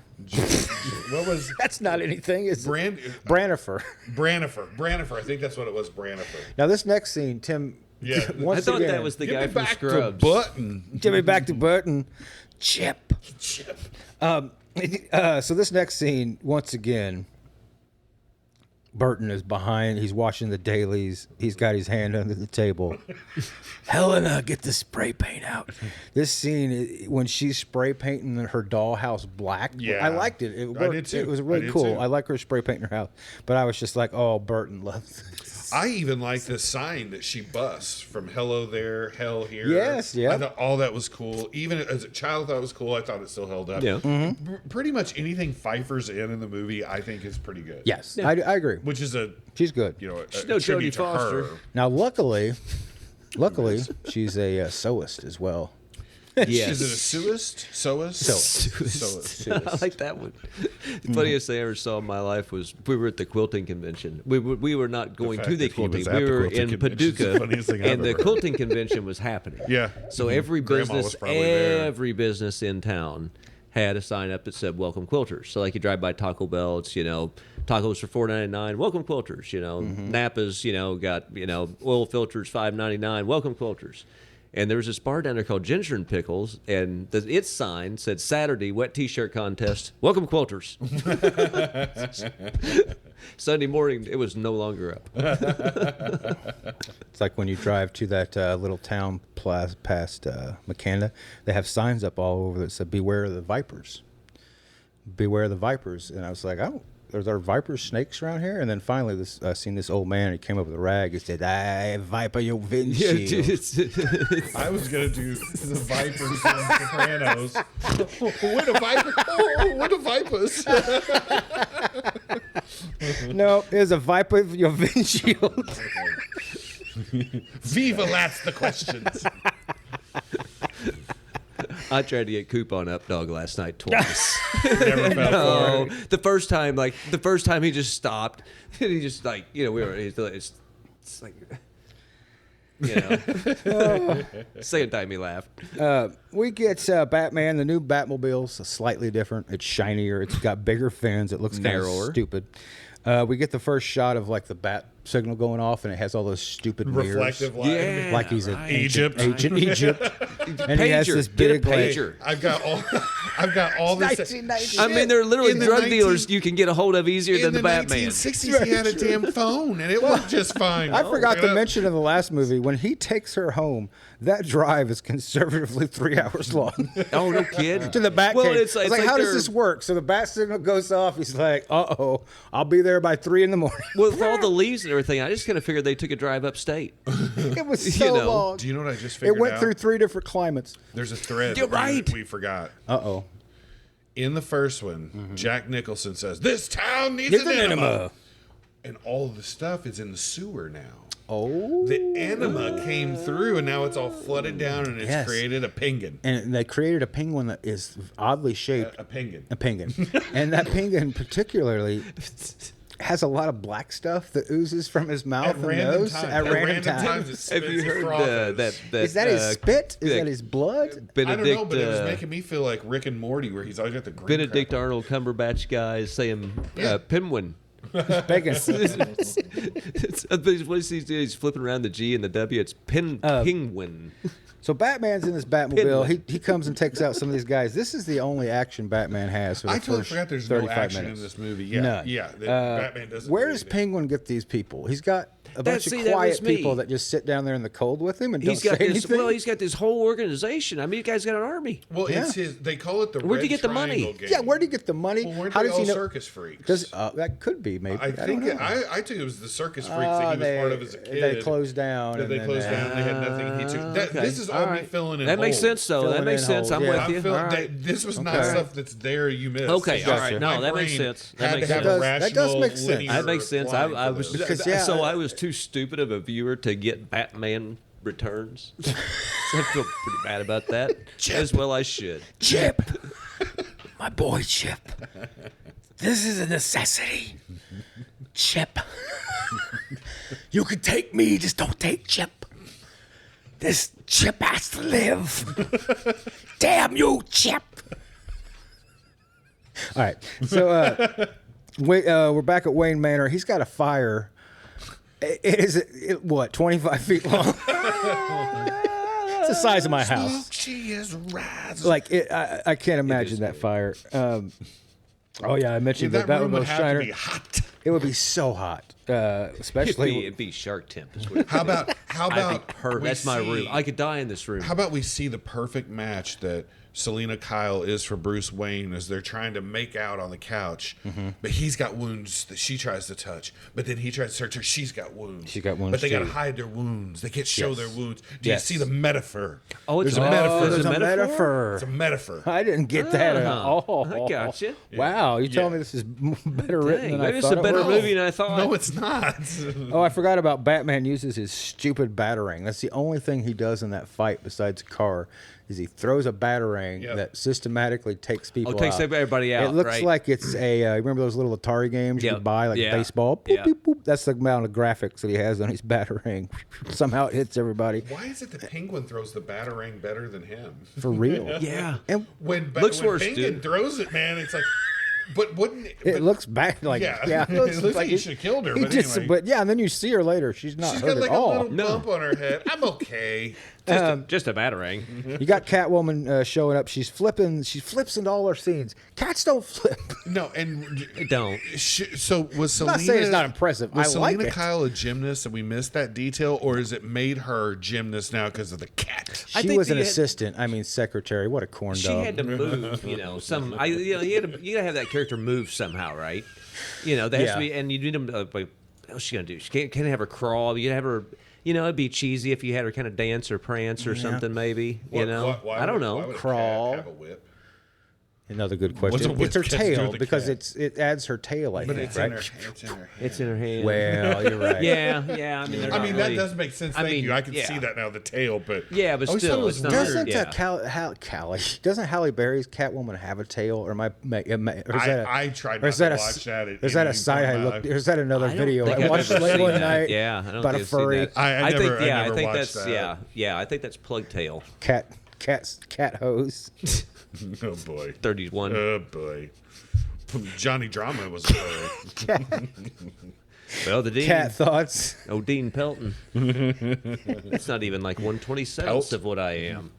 What was That's not anything. It's Brannifer? Brannifer. I think that's what it was. Brannifer. Now this next scene, Tim. Yeah. I Once thought again, that was the Give guy me from back Scrubs. to Button. Give me back to Burton. Chip. So this next scene, once again, Burton is behind. He's watching the dailies. He's got his hand under the table. Helena, get the spray paint out. This scene, when she's spray painting her dollhouse black, Yeah. I liked it. It I worked. did too. It was I really did cool. too. I like her spray painting her house. But I was just like, oh, Burton loves this. I even like the sign that she busts from "Hello there, Hell here." Yes, yeah. I thought all that was cool. Even as a child, I thought it was cool. I thought it still held up. Yeah. Pretty much anything Phifer's in the movie, I think is pretty good. Yes, I agree. Which is She's good. you know, a no tribute Jodie to her. Foster. Now, luckily, she's a sewist as well. Yes. Is it a sewist? Sewist? I like that one. The funniest thing I ever saw in my life was we were at the quilting convention. We were not going fact to the that he was quilting. at We the were quilting in convention is the Paducah, funniest thing I've and the ever heard. quilting convention was happening. Yeah. So every Grandma was business, probably there. every business in town had a sign up that said "Welcome Quilters." So like you drive by Taco Bell, it's tacos for $4.99. Welcome Quilters. Napa's got oil filters $5.99. Welcome Quilters. And there was this bar down there called Ginger and Pickles, and its sign said Saturday wet T-shirt contest. Welcome Quilters. Sunday morning, it was no longer up. It's like when you drive to that little town past McKenna, they have signs up all over that said "Beware of the vipers." Beware of the vipers. And I was like, oh, are there vipers, snakes around here? And then finally, I seen this old man. He came up with a rag. He said, "I viper your windshield." I was gonna do the Vipers from Sopranos. What a viper! Oh, what a vipers! No, there's a viper for your windshield. Viva, that's the questions. I tried to get Coupon Up Dog last night twice. Never fell No, for it. the first time he just stopped. And he just it's like, second time he laughed. We get Batman. The new Batmobile's slightly different. It's shinier. It's got bigger fins. It looks kind of Narrower. stupid. We get the first shot of like the bat signal going off, and it has all those stupid Reflective mirrors. light. Yeah. Like he's an right. Egypt. ancient Egypt. And he has Pager. this Get a big like, pager. I've got all this. 1990. I mean, they're literally In the drug 19 dealers you can get a hold of easier In than the the Batman. 1960s, he had a damn phone, and it worked just fine. I forgot Look to it up. mention in the last movie when he takes her home, that drive is conservatively 3 hours long. Oh, no kid. To the Batcave. Well, It's like, how does they're- this work? So the bat signal goes off. He's like, "Uh-oh, I'll be there by 3 a.m. Well, with all the leaves and everything, I just kind of figured they took a drive upstate. It was so know. long. Do you know what I just It figured went out? through 3 different climates. There's a thread You're that right. we forgot. Uh-oh. In the first one, Jack Nicholson says, "This town needs Get an the enema." enema. And all of the stuff is in the sewer now. Oh. The enema came through, and now it's all flooded down, and it's Yes. created a penguin. And they created a penguin that is oddly shaped. A penguin. A penguin. And that penguin particularly has a lot of black stuff that oozes from his mouth At and random nose times. at random times. it Have you spits heard across that? Is that his spit? Is that his blood? I don't Benedict, know, but it was making me feel like Rick and Morty, where he's always got the green Benedict crap on. Arnold Cumberbatch guy is saying Pinwin. Bacon. What is he doing? He's flipping around the G and the W. It's Penguin. So Batman's in this Batmobile. Pinwin. He comes and takes out some of these guys. This is the only action Batman has for the I totally first forgot there's no 35 action minutes. in this movie. Yeah, None. yeah. Batman doesn't. Where do does anything. Penguin get these people? He's got a bunch See, of that quiet was me. people that just sit down there in the cold with him and He's don't got say this. anything. Well, he's got this whole organization. I mean, you guys got an army. Well, Yeah. it's his. They call it the. Where'd you Red get the money? Triangle Game. Yeah, where'd he get the money? Well, weren't How they does he all know? circus freaks? Does that could be maybe? I don't think know. I think it was the circus freaks that he was part of as a kid. They closed down. That and they then closed down. They had nothing. He took. Okay. This is all All me right. filling in. That makes holes. sense, though. Filling That makes in sense. holes, I'm yeah. with I'm you. feeling, All right. this was not Okay. stuff that's there. You missed. Okay, It's all just right. my No, that makes brain sense. That had makes to have sense. a That does rational, make sense. linear That makes sense. line I for was this. Because, yeah, so I was too stupid of a viewer to get Batman Returns. So I feel pretty bad about that. As well I should. Chip, my boy Chip. This is a necessity. Chip. You can take me, just don't take Chip. This Chip has to live. Damn you, Chip. All right. So we're back at Wayne Manor. He's got a fire. It is what 25 feet long. It's the size of my house. She is rising. Like I can't imagine that fire. Oh yeah, I mentioned that that room would would go have to shiner. be hot. It would be so hot, especially. It'd be Shark Temp. is what it How would be. about how I'd about be we that's my see- room. I could die in this room. How about we see the perfect match that Selena Kyle is for Bruce Wayne as they're trying to make out on the couch, but he's got wounds that she tries to touch, but then he tries to touch her. She's got wounds. She's got wounds, but they got to too. hide their wounds. They can't show Yes. their wounds. Do Yes. you see the metaphor? Oh, it's There's a a metaphor. metaphor. There's a metaphor. It's a metaphor. I didn't get that at Oh, all. I gotcha. Wow, you telling Yeah. me this is better written Dang, than maybe I it's thought a it better was? movie than I thought. No, it's not. Oh, I forgot about Batman uses his stupid batarang. That's the only thing he does in that fight besides a car, is he throws a batarang Yep. that systematically takes people Oh, takes out. everybody out, It looks right. like it's a, remember those little Atari games you Yep. could buy, like Yeah. baseball? Boop, Yeah. boop, boop. That's the amount of graphics that he has on his batarang. Somehow it hits everybody. Why is it the Penguin throws the batarang better than him? For real. Yeah. And When Looks when worse, Penguin dude. throws it, man, it's like, but wouldn't it looks bad. Like, Yeah. it looks It looks like he it- should've killed her, he but just, anyway. But yeah, and then you see her later. She's not she's hurt got like at a all. little bump on her head. I'm okay. Just a batarang. You got Catwoman showing up. She flips into all her scenes. Cats don't flip. No, and Don't. so was Selena? not saying it's not impressive. Was I like Selena it. Kyle a gymnast and we missed that detail, or is it made her gymnast now because of the cat? I She think was an he had- assistant. I mean, secretary. What a corn She dog. had to move, some. You gotta have that character move somehow, right? There has Yeah. to be, and you need them. What's she gonna do? She can't have her crawl. You have her. It'd be cheesy if you had her kind of dance or prance or something, maybe. Why I don't would- know. Why would a cat Crawl. have a whip? Another good What's question. a whip It's her got to do tail with the because cat? it adds her tail. I But think, it's right? in her. It's in her hand. It's in her hand. Well, you're right. Yeah. I mean, they're I not mean, really- that does make sense. I Thank mean, you. I can yeah. see that now. The tail, but Yeah, but I always thought still, it was it's not- weird. Doesn't Yeah. Callie? Doesn't Halle Berry's Catwoman have a tail? Or am I? Or is that a, I tried or is not that to a, watch that at Is that a any site I point in my looked? life. Or is that another I don't video think I I've watched ever late seen one that. night? Yeah, I don't about a think I've seen furry that. I think, never- I yeah, I never think watched that's that. yeah. I think that's plug tail. cat hose. Oh boy. 31. Oh boy. Johnny Drama was a furry. Well, the Dean. Cat thoughts. Oh, Dean Pelton. It's not even like 1/27th Pelt. of what I am.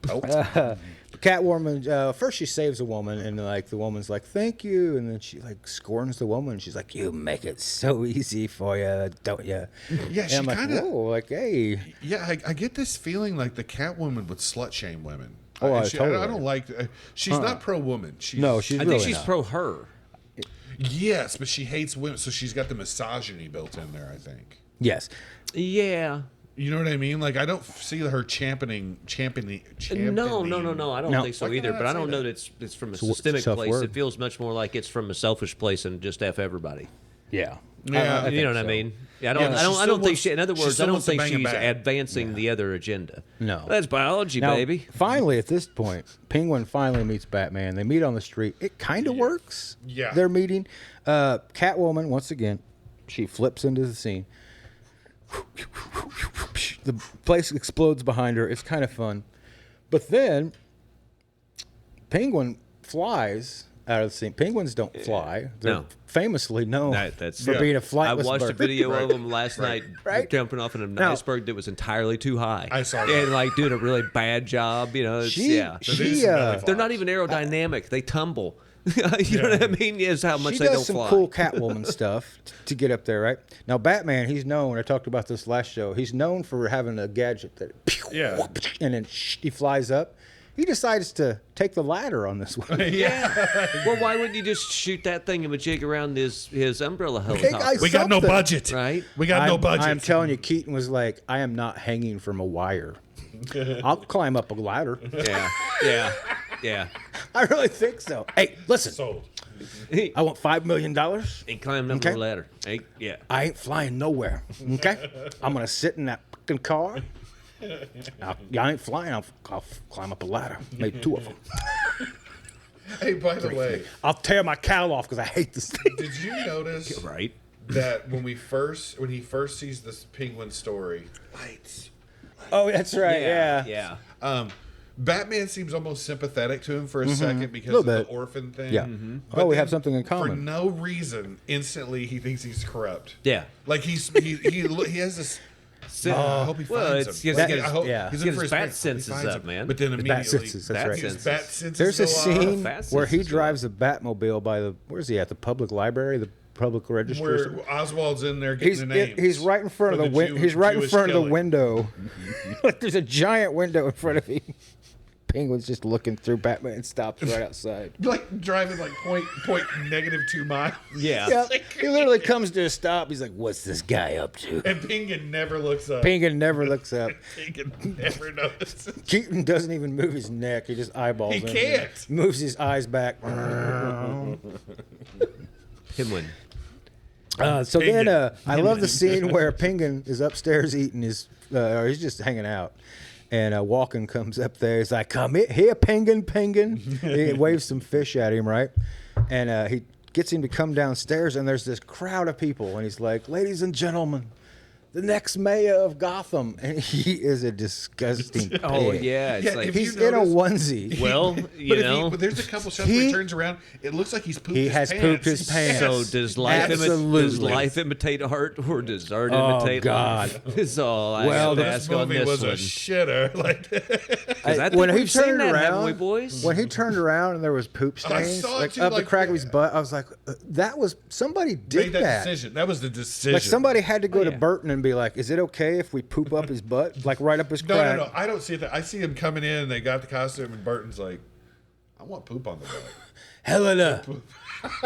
Catwoman. First, she saves a woman, and like the woman's like, "Thank you," and then she like scorns the woman. She's like, "You make it so easy for you, don't you?" Yeah, And she I'm like, kind of. "Whoa!" Like, hey, Yeah, I get this feeling like the Catwoman would slut shame women. Oh, I totally. don't like. She's not pro woman. She's, no, she's I really think she's not. pro her. Yes, but she hates women, so she's got the misogyny built in there. I think. Yes, Yeah. You know what I mean? Like I don't see her championing. No. I don't No. think so Why either. can't I But I say don't know that? that it's from a It's a systemic place. self-word. It feels much more like it's from a selfish place and just F everybody. yeah, Yeah. I You know think what I so. mean? Yeah, I Yeah, don't. but I she don't. I still don't think wants- she. In other she words, still I don't wants to think bang a she's bag. advancing the other agenda. No. That's biology, Now, baby. finally, at this point, Penguin finally meets Batman. They meet on the street. It kind of works. Yeah. They're meeting. Catwoman, once again, She flips into the scene. The place explodes behind her. It's kind of fun. But then Penguin flies out of the scene. Penguins don't fly. They're No. famously known That's for being a flightless I watched a bird. video of them last night Right. jumping off in an Now- iceberg that was entirely too high. I saw that. And like doing a really bad job, you know. It's, She, yeah. she, They're not even aerodynamic. They tumble. You know what I mean? Is how much she they does don't some fly. cool Catwoman stuff to get up there, right? Now, Batman, he's known, I talked about this last show, he's known for having a gadget that, Yeah. and then he flies up. He decides to take the ladder on this one. Well, why wouldn't you just shoot that thing and jig around his umbrella helicopter? guys- We got no Something. budget. Right? We got no budget. I'm telling you, Keaton was like, I am not hanging from a wire. I'll climb up a ladder. Yeah. I really think so. Hey, listen, Sold. I want $5 million. And climbing up Okay. the ladder. Hey, yeah. I ain't flying nowhere. Okay? I'm going to sit in that fucking car. I ain't flying. I'll climb up a ladder. Maybe 2 of them. Hey, by the way, I'll tear my cowl off because I hate this thing. did you notice Right. that when he first sees this penguin story, lights. Oh, that's right. Yeah. Batman seems almost sympathetic to him for a second because Little of the bit. orphan thing. Yeah. But Oh, we then have something in For common. no reason, instantly he thinks he's corrupt. Yeah. Like he has this. I hope he Well, finds it's- him. it's- Like, it's- I hope yeah. he's Get in his for his bat parents. He senses finds up, him. man. But then His immediately, bat senses, that's right. his Senses. bat senses There's a go off. scene Fast where he senses, drives a Batmobile by the, where's he at? The public library? The public register? or something? Where Oswald's in there getting He's, the names. he's right in front of for the window. He's right in Jewish front of the killing. window. Like there's a giant window in front of him. Penguin's just looking through. Batman stops right outside. Like driving like -2 miles. Yeah. Yeah, he literally comes to a stop. He's like, "What's this guy up to?" And Penguin never looks up. Penguin never looks up. Penguin never notices. Keaton doesn't even move his neck. He just eyeballs He him. can't. Moves his eyes back. Him win. So Penguin. then, I love the scene where Penguin is upstairs eating his, or he's just hanging out. And Walken comes up there. He's like, "Come here, Penguin, Penguin." He waves some fish at him, right? And he gets him to come downstairs, and there's this crowd of people. And he's like, "Ladies and gentlemen, the next mayor of Gotham." And he is a disgusting pig. Oh, yeah. It's Yeah, like, if you He's in a notice- onesie. well, you know. But there's a couple shots where He- he turns around. It looks like he's pooped He his has pants. pooped his pants. So does life, Absolutely. does life imitate art, or does art Oh, imitate God. life? Is all I Well, have to This ask on movie this was one. a shitter. Like, I think when he we've seen turned that, around, haven't we, boys? when he turned around and there was poop I stains saw it like too, up the like, crack of his butt, I was like, "That was somebody made did that that." decision. That was the decision. Like somebody had to go to yeah. Burton and be like, "Is it okay if we poop up his butt, like right up his No, crack?" no. I don't see that. I see him coming in. And they got the costume, and Burton's like, "I want poop on the butt." Helena,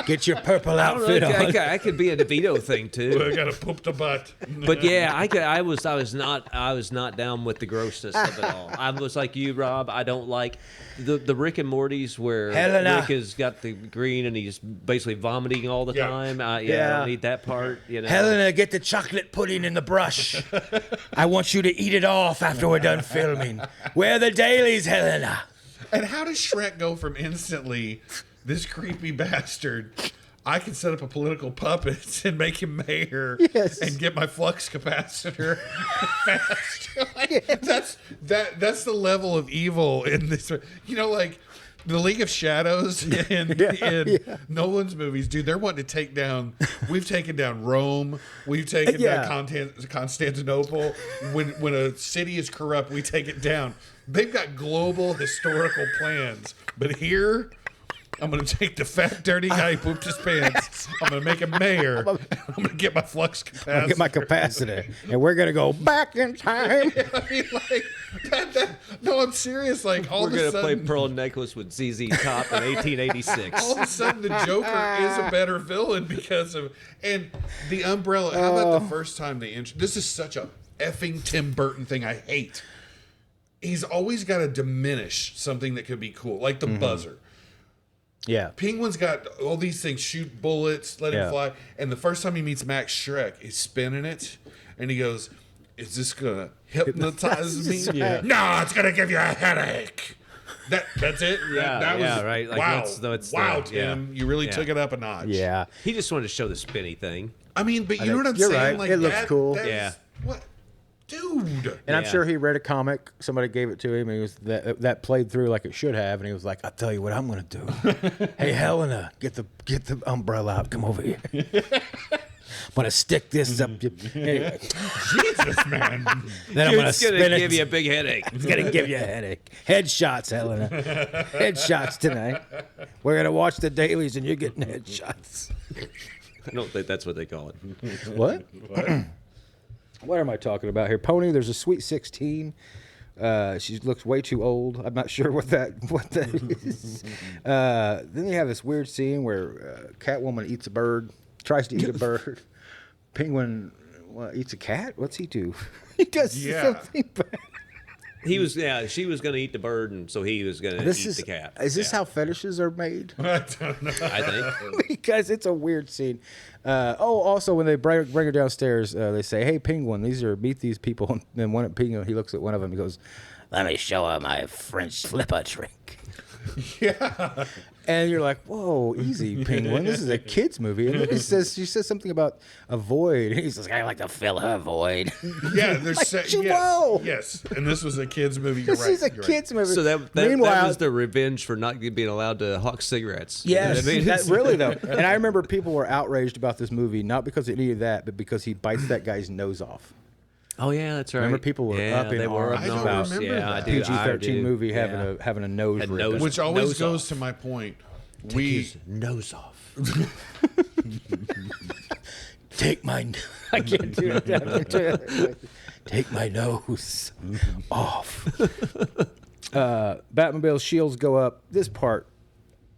get your purple I don't outfit know. on. I could be a DeVito thing too. I gotta poop the butt. But yeah, I was not down with the grossness of it all. I was like you, Rob. I don't like the Rick and Morty's where Helena. Rick has got the green and he's basically vomiting all the Yeah. time. I Yeah. don't need that part. You know. Helena, get the chocolate pudding in the brush. I want you to eat it off after we're done filming. Where are the dailies, Helena? And how does Shrek go from instantly this creepy bastard? I can set up a political puppet and make him mayor Yes. and get my flux capacitor faster. Like, that's the level of evil in this. You know, like the League of Shadows in Nolan's movies, dude. They're wanting to take down. We've taken down Rome. We've taken Yeah. down Constantinople. When a city is corrupt, we take it down. They've got global historical plans, but here. I'm going to take the fat, dirty guy who pooped his pants. I'm going to make him mayor. I'm going to get my flux capacitor. Get my capacitor, and we're gonna go back in time. I mean, like, no, I'm serious. Like, all We're of a gonna play sudden, Pearl Necklace with ZZ Top in 1886. all of a sudden, the Joker is a better villain because of and the umbrella. How about the first time they this is such a effing Tim Burton thing. I hate. He's always got to diminish something that could be cool, like the buzzer. Yeah, Penguin's got all these things, shoot bullets, let Yeah. him fly. And the first time he meets Max Shrek, he's spinning it, and he goes, "Is this gonna hypnotize me? That's right. No, it's gonna give you a headache." That's it. Yeah, that was, yeah, right. Like, wow, that's wow, the- Tim, yeah. you really Yeah. took it up a notch. yeah. He just wanted to show the spinny thing. I mean, but you know what I'm You're saying? right. It looks cool. that is- Yeah. What, dude? And I'm Yeah. sure he read a comic. Somebody gave it to him. And he was that played through like it should have. And he was like, "I'll tell you what I'm going to do. Hey, Helena, get the umbrella out. Come over here. I'm going to stick this up. Anyway, Jesus, man. then I'm going to It's gonna spin give it. you a big headache. It's going to give you a headache. Headshots, Helena. Headshots tonight. We're going to watch the dailies, and you're getting headshots. I don't think that's what they call it. What? What am I talking about here? Pony, there's a Sweet 16. She looks way too old. I'm not sure what that is. Then you have this weird scene where Catwoman eats a bird, tries to eat a bird. Penguin eats a cat? What's he do? He does something bad. She was going to eat the bird, and so he was going to eat the cat. Is this Yeah. how fetishes are made? I don't know. I think? Because it's a weird scene. Also when they bring her downstairs, they say, "Hey, Penguin, meet these people." And then one Penguin, he looks at one of them, he goes, "Let me show her my French flipper trick." Yeah. And you're like, "Whoa, easy, Penguin. This is a kids movie." And then she says something about a void. And he's like, "I like to fill her void." Yeah, there's whoa. yes. And this was a kids movie. You're This right. is a you're kids movie. So that Meanwhile, was the revenge for not being allowed to hawk cigarettes. yes, You know what I mean? really though. And I remember people were outraged about this movie, not because it needed that, but because he bites that guy's nose off. Oh yeah, that's right. Remember people were up in they were arms up in I don't arms. remember Yeah, I that. do. I PG-13 do. movie Yeah. having a nose Had ripped. nose- Which always Nose goes off. to my point. His nose off. Take my I can't do that. Take my nose off. Batmobile's shields go up. This part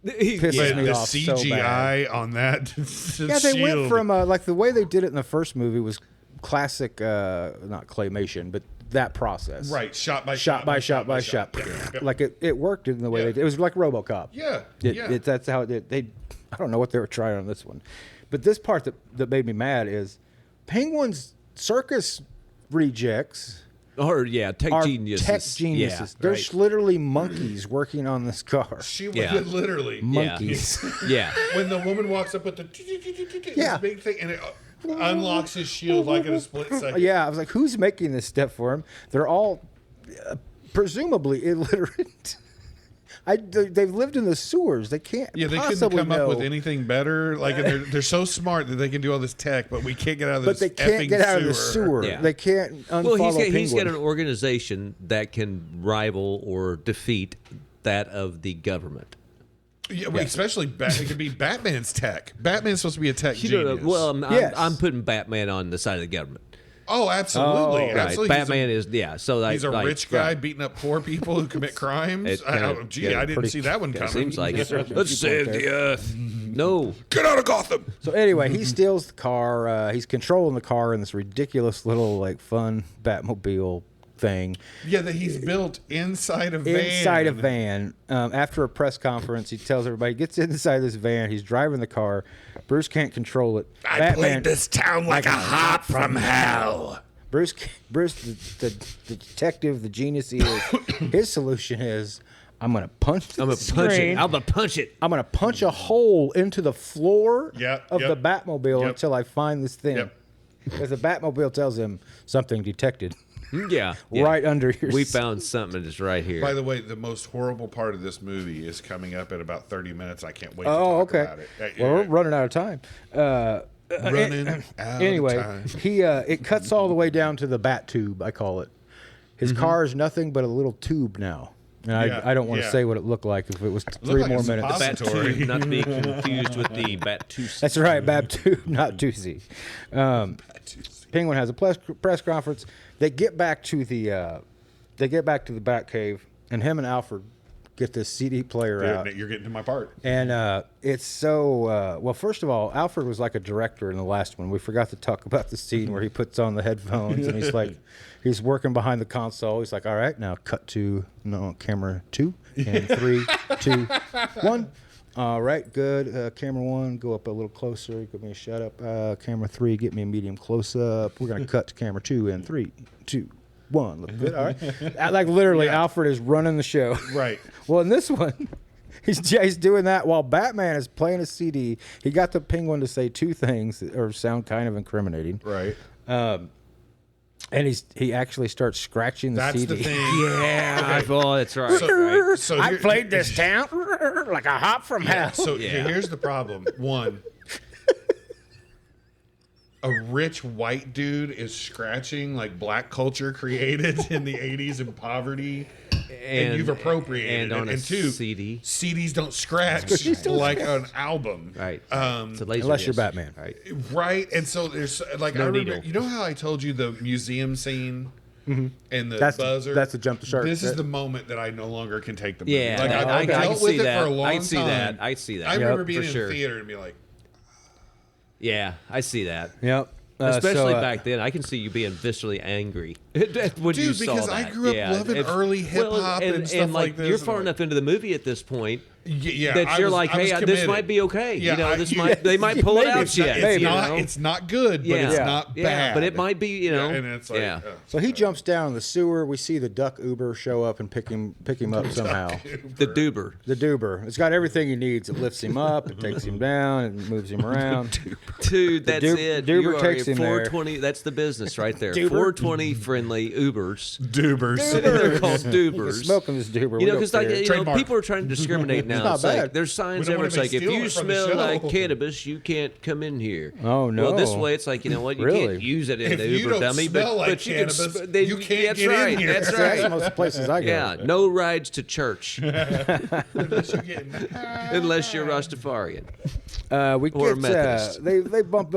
pisses But me the off so bad. CGI on that. Yeah, they went from like the way they did it in the first movie was classic, not claymation, but that process. Right, shot by Shot by shot by shot. Yeah. Like it worked in the way Yeah. they did. It was like RoboCop. Yeah, That's how they. I don't know what they were trying on this one, but this part that made me mad is Penguin's circus rejects Or tech are geniuses. tech geniuses. Yeah, There's right. literally monkeys working on this car. She Yeah. literally. Monkeys. Yeah. When the woman walks up with the Yeah. this big thing and it unlocks his shield like in a split second. Yeah, I was like, who's making this stuff for him? They're all presumably illiterate. They've lived in the sewers. They can't. Yeah, they couldn't possibly come know. up with anything better. Like, and they're so smart that they can do all this tech, but we can't get out of this. But they can't effing get out of the sewer. Yeah. They can't unfollow Well, Penguin. he's got an organization that can rival or defeat that of the government. Yeah, well, especially it could be Batman's tech. Batman's supposed to be a tech genius. Well, Yes. I'm putting Batman on the side of the government. oh, absolutely, Oh, right. absolutely. Batman is so like, He's a like, rich guy beating up poor people who commit crimes. I didn't pretty- see that one coming. Seems like it. Certainly Let's people save out the there. earth. No. Get out of Gotham. So anyway, he steals the car. He's controlling the car in this ridiculous little like fun Batmobile thing. Yeah, that he's built inside a van. Inside a van. After a press conference, he tells everybody, he gets inside this van. He's driving the car. Bruce can't control it. I played this town like a hop from hell. Bruce, the detective, the genius he is, his solution is, I'm gonna punch the I'm gonna punch screen. it. I'm gonna punch it. I'm gonna punch a hole into the floor Yep, of yep. the Batmobile Yep. until I find this thing. Yep. Because the Batmobile tells him something detected Yeah. right under your. We found something that's right here. By the way, the most horrible part of this movie is coming up in about 30 minutes. I can't wait to Oh, talk okay. about it. Well, we're running out of time. Running out Anyway, of time. it cuts all the way down to the bat tube. I call it. His car is nothing but a little tube now. And Yeah, I don't want to yeah. say what it looked like if it was looked 3 like more a minutes. Bat Story. tube, not to be confused with the bat tube. That's right, Bat tube, not Tuesday. Penguin has a press conference. They get back to the Batcave, and him and Alfred get this CD player out. You're getting to my part. And it's so well. First of all, Alfred was like a director in the last one. We forgot to talk about the scene where he puts on the headphones and he's working behind the console. He's like, "All right, now cut to camera 2 and 3, 2, 1. All right, good. Camera 1, go up a little closer. Give me a shut up. Camera 3, get me a medium close up. We're gonna cut to camera 2 and 3, 2, 1. Look good. All right." Like literally, Alfred is running the show. Right. Well, in this one, He's doing that while Batman is playing a CD. He got the Penguin to say two things that or sound kind of incriminating. Right. And he actually starts scratching the That's CD. the thing. Yeah. Oh, that's right. right. So I here- played this town like a hop from hell. So Yeah. here's the problem. One, a rich white dude is scratching like black culture created in the 80s in poverty. And you've appropriated and on it. a And two, CD. CDs don't scratch like an album. Right. Um, It's a laser Unless you're disc. Batman. Right. Right. And so there's like, No I remember, needle. you know how I told you the museum scene and the That's buzzer? that's the jump the shark. This is the moment that I no longer can take the movie. Yeah. Like, I I've can dealt see with it that. for a long I see time. that. I see that. I remember Yep, being for in sure. theater and be like, Yeah, I see that. Yep. Especially back then, I can see you being viscerally angry when you Dude, saw because I that. grew up Yeah. loving early hip-hop and stuff like this, You're and far like- enough into the movie at this point yeah, that I you're was- like, I was hey, this committed. might be okay. Yeah, you know, I- they might pull it maybe out it's yet. It's you not. know? It's not good, but it's Yeah. not Yeah, bad. but it might be. You know, and it's like, yeah. So he jumps down in the sewer. We see the duck Uber show up and pick him up somehow. The Duber. The Duber. It's got everything he needs. It lifts him up. It takes him down. It moves him around. Dude, that's it. Duber You are takes a him there. 420. That's the business right there. Duber. 420 friendly Ubers. Dubers. They're called He's Dubers. smoking this Duber. You We know, don't because like care. you know, Trademark. people are trying to discriminate now. not It's like bad. there's signs We don't everywhere. wanna It's be like if stealing you it from the smell show. like cannabis, you can't come in here. Oh, no. Well, this way it's like you know what, you Really? can't use it in If the you Uber don't dummy, smell like but you cannabis, can. Then, you can't that's get in right. here. That's That's right. most places I go. Yeah, no rides to church Unless you're getting- unless you're Rastafarian. We Or get Methodist. they bump.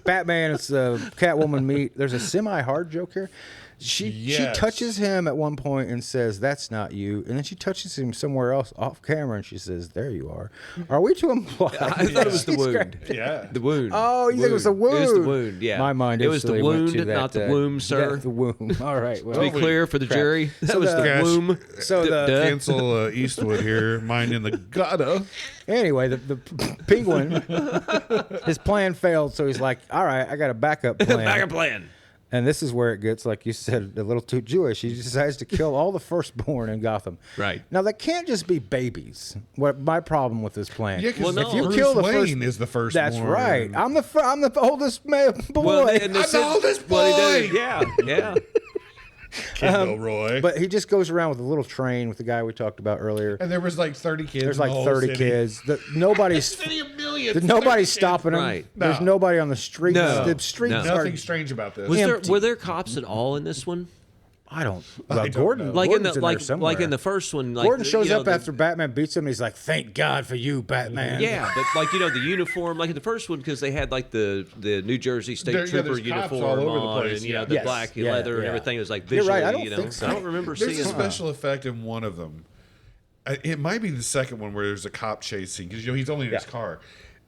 Batman. It's Catwoman meet. There's a semi-hard joke here. She Yes. touches him at one point and says, "That's not you," and then she touches him somewhere else off camera and she says, "There you are." Are we to imply? I thought it was the She's wound. grabbed- yeah. The wound. Oh, you think it was the wound? It was the wound. Yeah. My mind It was the instantly went wound, to that, not the womb, sir. yeah, the womb. All right. Well, To be clear for the crap. jury, that So was the- the Gosh. womb. So the Duh. Cancel Eastwood here, minding the gutter. Anyway, the penguin, his plan failed, so he's like, "All right, I got a backup plan." Backup plan. And this is where it gets, like you said, a little too Jewish. He decides to kill all the firstborn in Gotham. Right. Now, that can't just be babies. What my problem with this plan? Yeah, because Well, no. Bruce kill the Wayne first- is the first That's one. right. I'm the oldest boy. Well, and I'm the oldest well, he did. boy. Yeah, yeah. Kendall Roy. But he just goes around with a little train with the guy we talked about earlier. And there was like 30 kids. There's in the like whole 30 city. kids. Nobody's City of millions. nobody's 30 stopping them. Right. There's No. nobody on the streets. No. The streets No. kids. are. Nothing strange about this. Empty. Were there cops at all in this one? I don't. don't Gordon. know. Like Gordon's in the there somewhere. like in the first one, like Gordon shows you know, up after Batman beats him, and he's like, "Thank God for you, Batman." Yeah, but like you know the uniform, like in the first one, because they had like the New Jersey State There- yeah, Trooper there's cops uniform all over the on, place, and you know yeah. the Yes, black yeah, leather and yeah. everything. It was like You're visually, right, I don't you know. think so. I don't remember There's seeing. a special effect in one of them. It might be the second one where there's a cop chase scene because you know he's only in his car,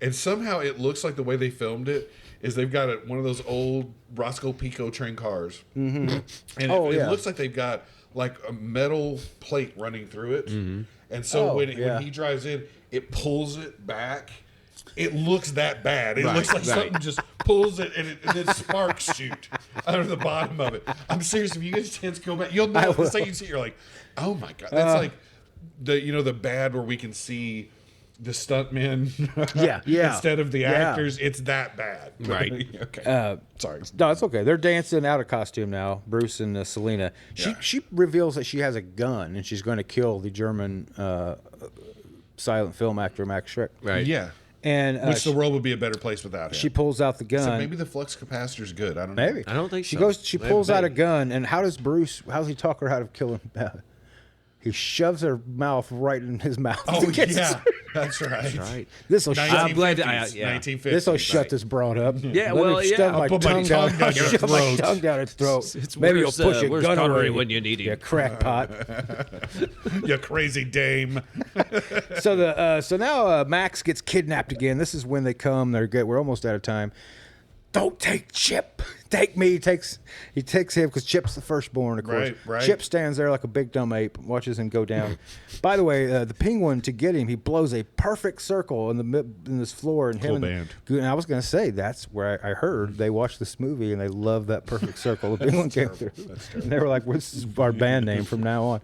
and somehow it looks like the way they filmed it is they've got one of those old Roscoe Pico train cars, and it looks like they've got like a metal plate running through it, and so when he drives in, it pulls it back. It looks that bad. It looks like something just pulls it and then sparks shoot out of the bottom of it. I'm serious. If you get a chance to go back, you'll know. The second you see it, you're like, oh my God. That's like the bad where we can see the stuntmen Yeah. instead of the Yeah. actors. It's that bad. Right. Okay. Sorry. No, it's okay. They're dancing out of costume now. Bruce and Selena. She reveals that she has a gun and she's going to kill the German silent film actor Max Schreck. Right. Yeah. And Which the world would be a better place without him. she pulls out the gun. So maybe the flux capacitor's good. I don't know. Maybe. I don't think she so. goes. She Maybe. pulls out a gun, and how does he talk her out of killing? He shoves her mouth right in his mouth. Oh, Gets- yeah. That's right. Right. This will I'm glad 1950s. This will shut this broad up. Yeah, Let well, me yeah. shove I'll my put my tongue down. tongue down your Shove my throat. tongue down its throat. It's Maybe you'll where's, push your where's gun Connery away. when you need him? You crackpot. You crazy dame. So now Max gets kidnapped again. This is when they come. We're almost out of time. Don't take Chip. Take me. He takes him because Chip's the firstborn, of course. Right. Chip stands there like a big dumb ape, watches him go down. By the way, the penguin, to get him, he blows a perfect circle in this floor. And Cool him band. And I was going to say, that's where I heard they watched this movie and they love that perfect circle the penguin came through. And they were like, this is our band name from now on.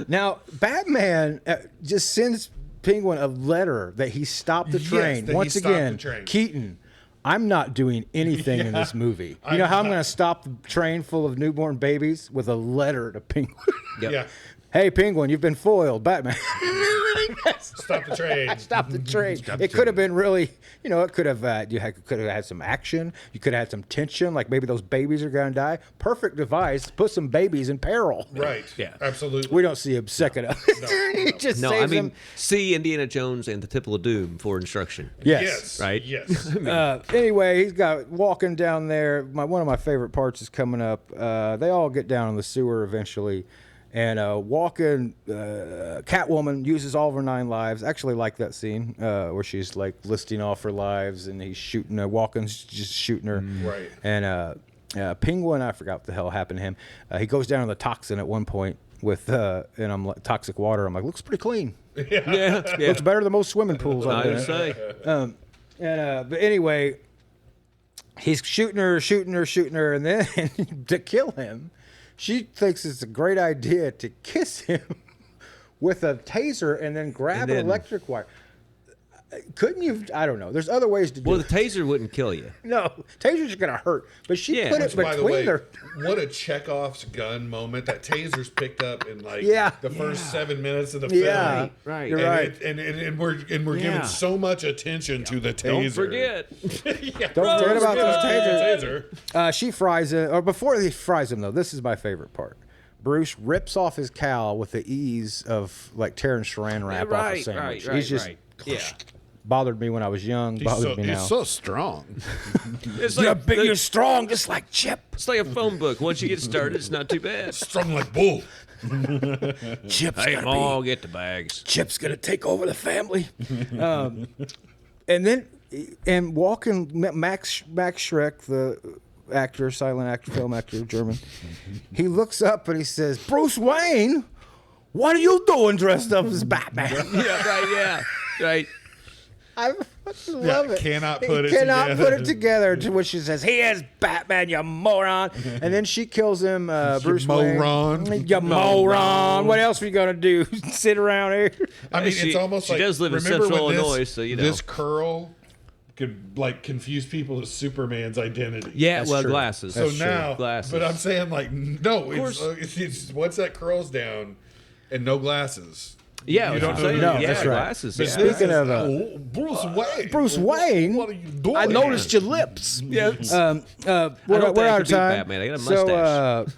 Now, Batman just sends Penguin a letter that he stopped the train. that he Once stopped the again, train. Keaton, I'm not doing anything in this movie. You know how I'm going to stop the train full of newborn babies? With a letter to Penguin. Yep. Yeah. Hey, Penguin, you've been foiled, Batman. Stop the train. Stop the train. It could have been really, it could have could have had some action. You could have had some tension, like maybe those babies are going to die. Perfect device. Put some babies in peril. Right. Yeah. Absolutely. We don't see a second of it. He just No, saves I mean, them. see Indiana Jones and the Temple of Doom for instruction. Yes. Right? Yes. Anyway, he's got walking down there. One of my favorite parts is coming up. They all get down in the sewer eventually. And walking, Catwoman uses all of her 9 lives. Actually, like that scene where she's like listing off her lives, and he's shooting her. Walken's just shooting her. Right. And Penguin, I forgot what the hell happened to him. He goes down in the toxin at one point with, and I'm like, toxic water. I'm like, looks pretty clean. Yeah. Looks better than most swimming pools. I I've would been in. say. But anyway, he's shooting her, and then to kill him, she thinks it's a great idea to kiss him with a taser and then grab an electric wire. Couldn't you? I don't know. There's other ways to do Well, it. the taser wouldn't kill you. No, taser's going to hurt. But she Yeah. put it By the way, between their... what a Chekhov's gun moment. That taser's picked up in like the first 7 minutes of the Yeah, film. Right. You're And right. and we're Yeah. giving so much attention to the taser. Don't forget. Don't forget about those Taser. tasers. She fries it. Or before he fries him, though, this is my favorite part. Bruce rips off his cowl with the ease of like tearing saran wrap off a sandwich. He's just Yeah. bothered me when I was young. Bothered me now. He's so strong. It's You're like, big, you're strong, just like Chip. it's like a phone book. Once you get started, it's not too bad. Strong like bull. Chip's Hey, gonna all be. get the bags. Chip's gonna take over the family. And then, walking Max Schreck, the actor, silent actor, film actor, German, he looks up and he says, "Bruce Wayne, what are you doing dressed up as Batman?" Yeah, right, yeah. Right. I fucking love it. Cannot He put it cannot together. put it together. To which she says, "He is Batman, you moron!" And then she kills him. Bruce moron. Wayne, you moron. What else are you gonna do? Sit around here? I mean, She- it's almost she like does live in remember Central when Illinois, so you know. this curl could like confuse people as Superman's identity. Yeah, That's well, true. glasses. So now, Glasses. but I'm saying like no, course. it's once that curls down and no glasses. Yeah, You don't that's know what I'm who saying. he yeah, is. That's right. glasses. But Yeah. this Speaking is- of, Bruce Wayne. Bruce Wayne, What are you doing? I noticed your lips. Yeah. We're don't think I out could of beat time. Batman. I got a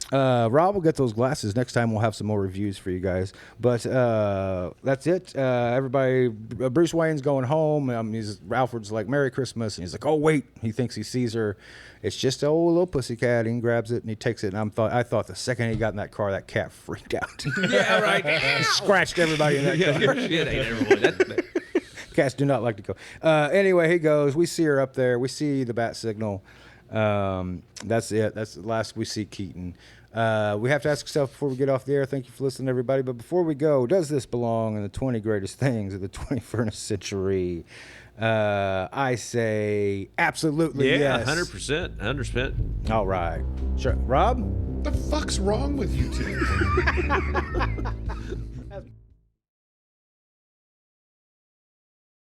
So, Rob will get those glasses next time. We'll have some more reviews for you guys. But that's it. Everybody, Bruce Wayne's going home. Alfred's like, "Merry Christmas," and he's like, "Oh wait," he thinks he sees her. It's just an old little pussycat. And he grabs it and he takes it. And I thought the second he got in that car, that cat freaked out. Yeah, right. Scratched everybody in that car. Shit ain't everyone. That, Cats do not like to go. Anyway, he goes. We see her up there. We see the bat signal. That's it. That's the last we see Keaton. We have to ask ourselves before we get off the air. Thank you for listening, everybody. But before we go, does this belong in the 20 greatest things of the 21st century? I say absolutely yeah, yes. 100%. 100%. All right. Sure. Rob? What the fuck's wrong with you two?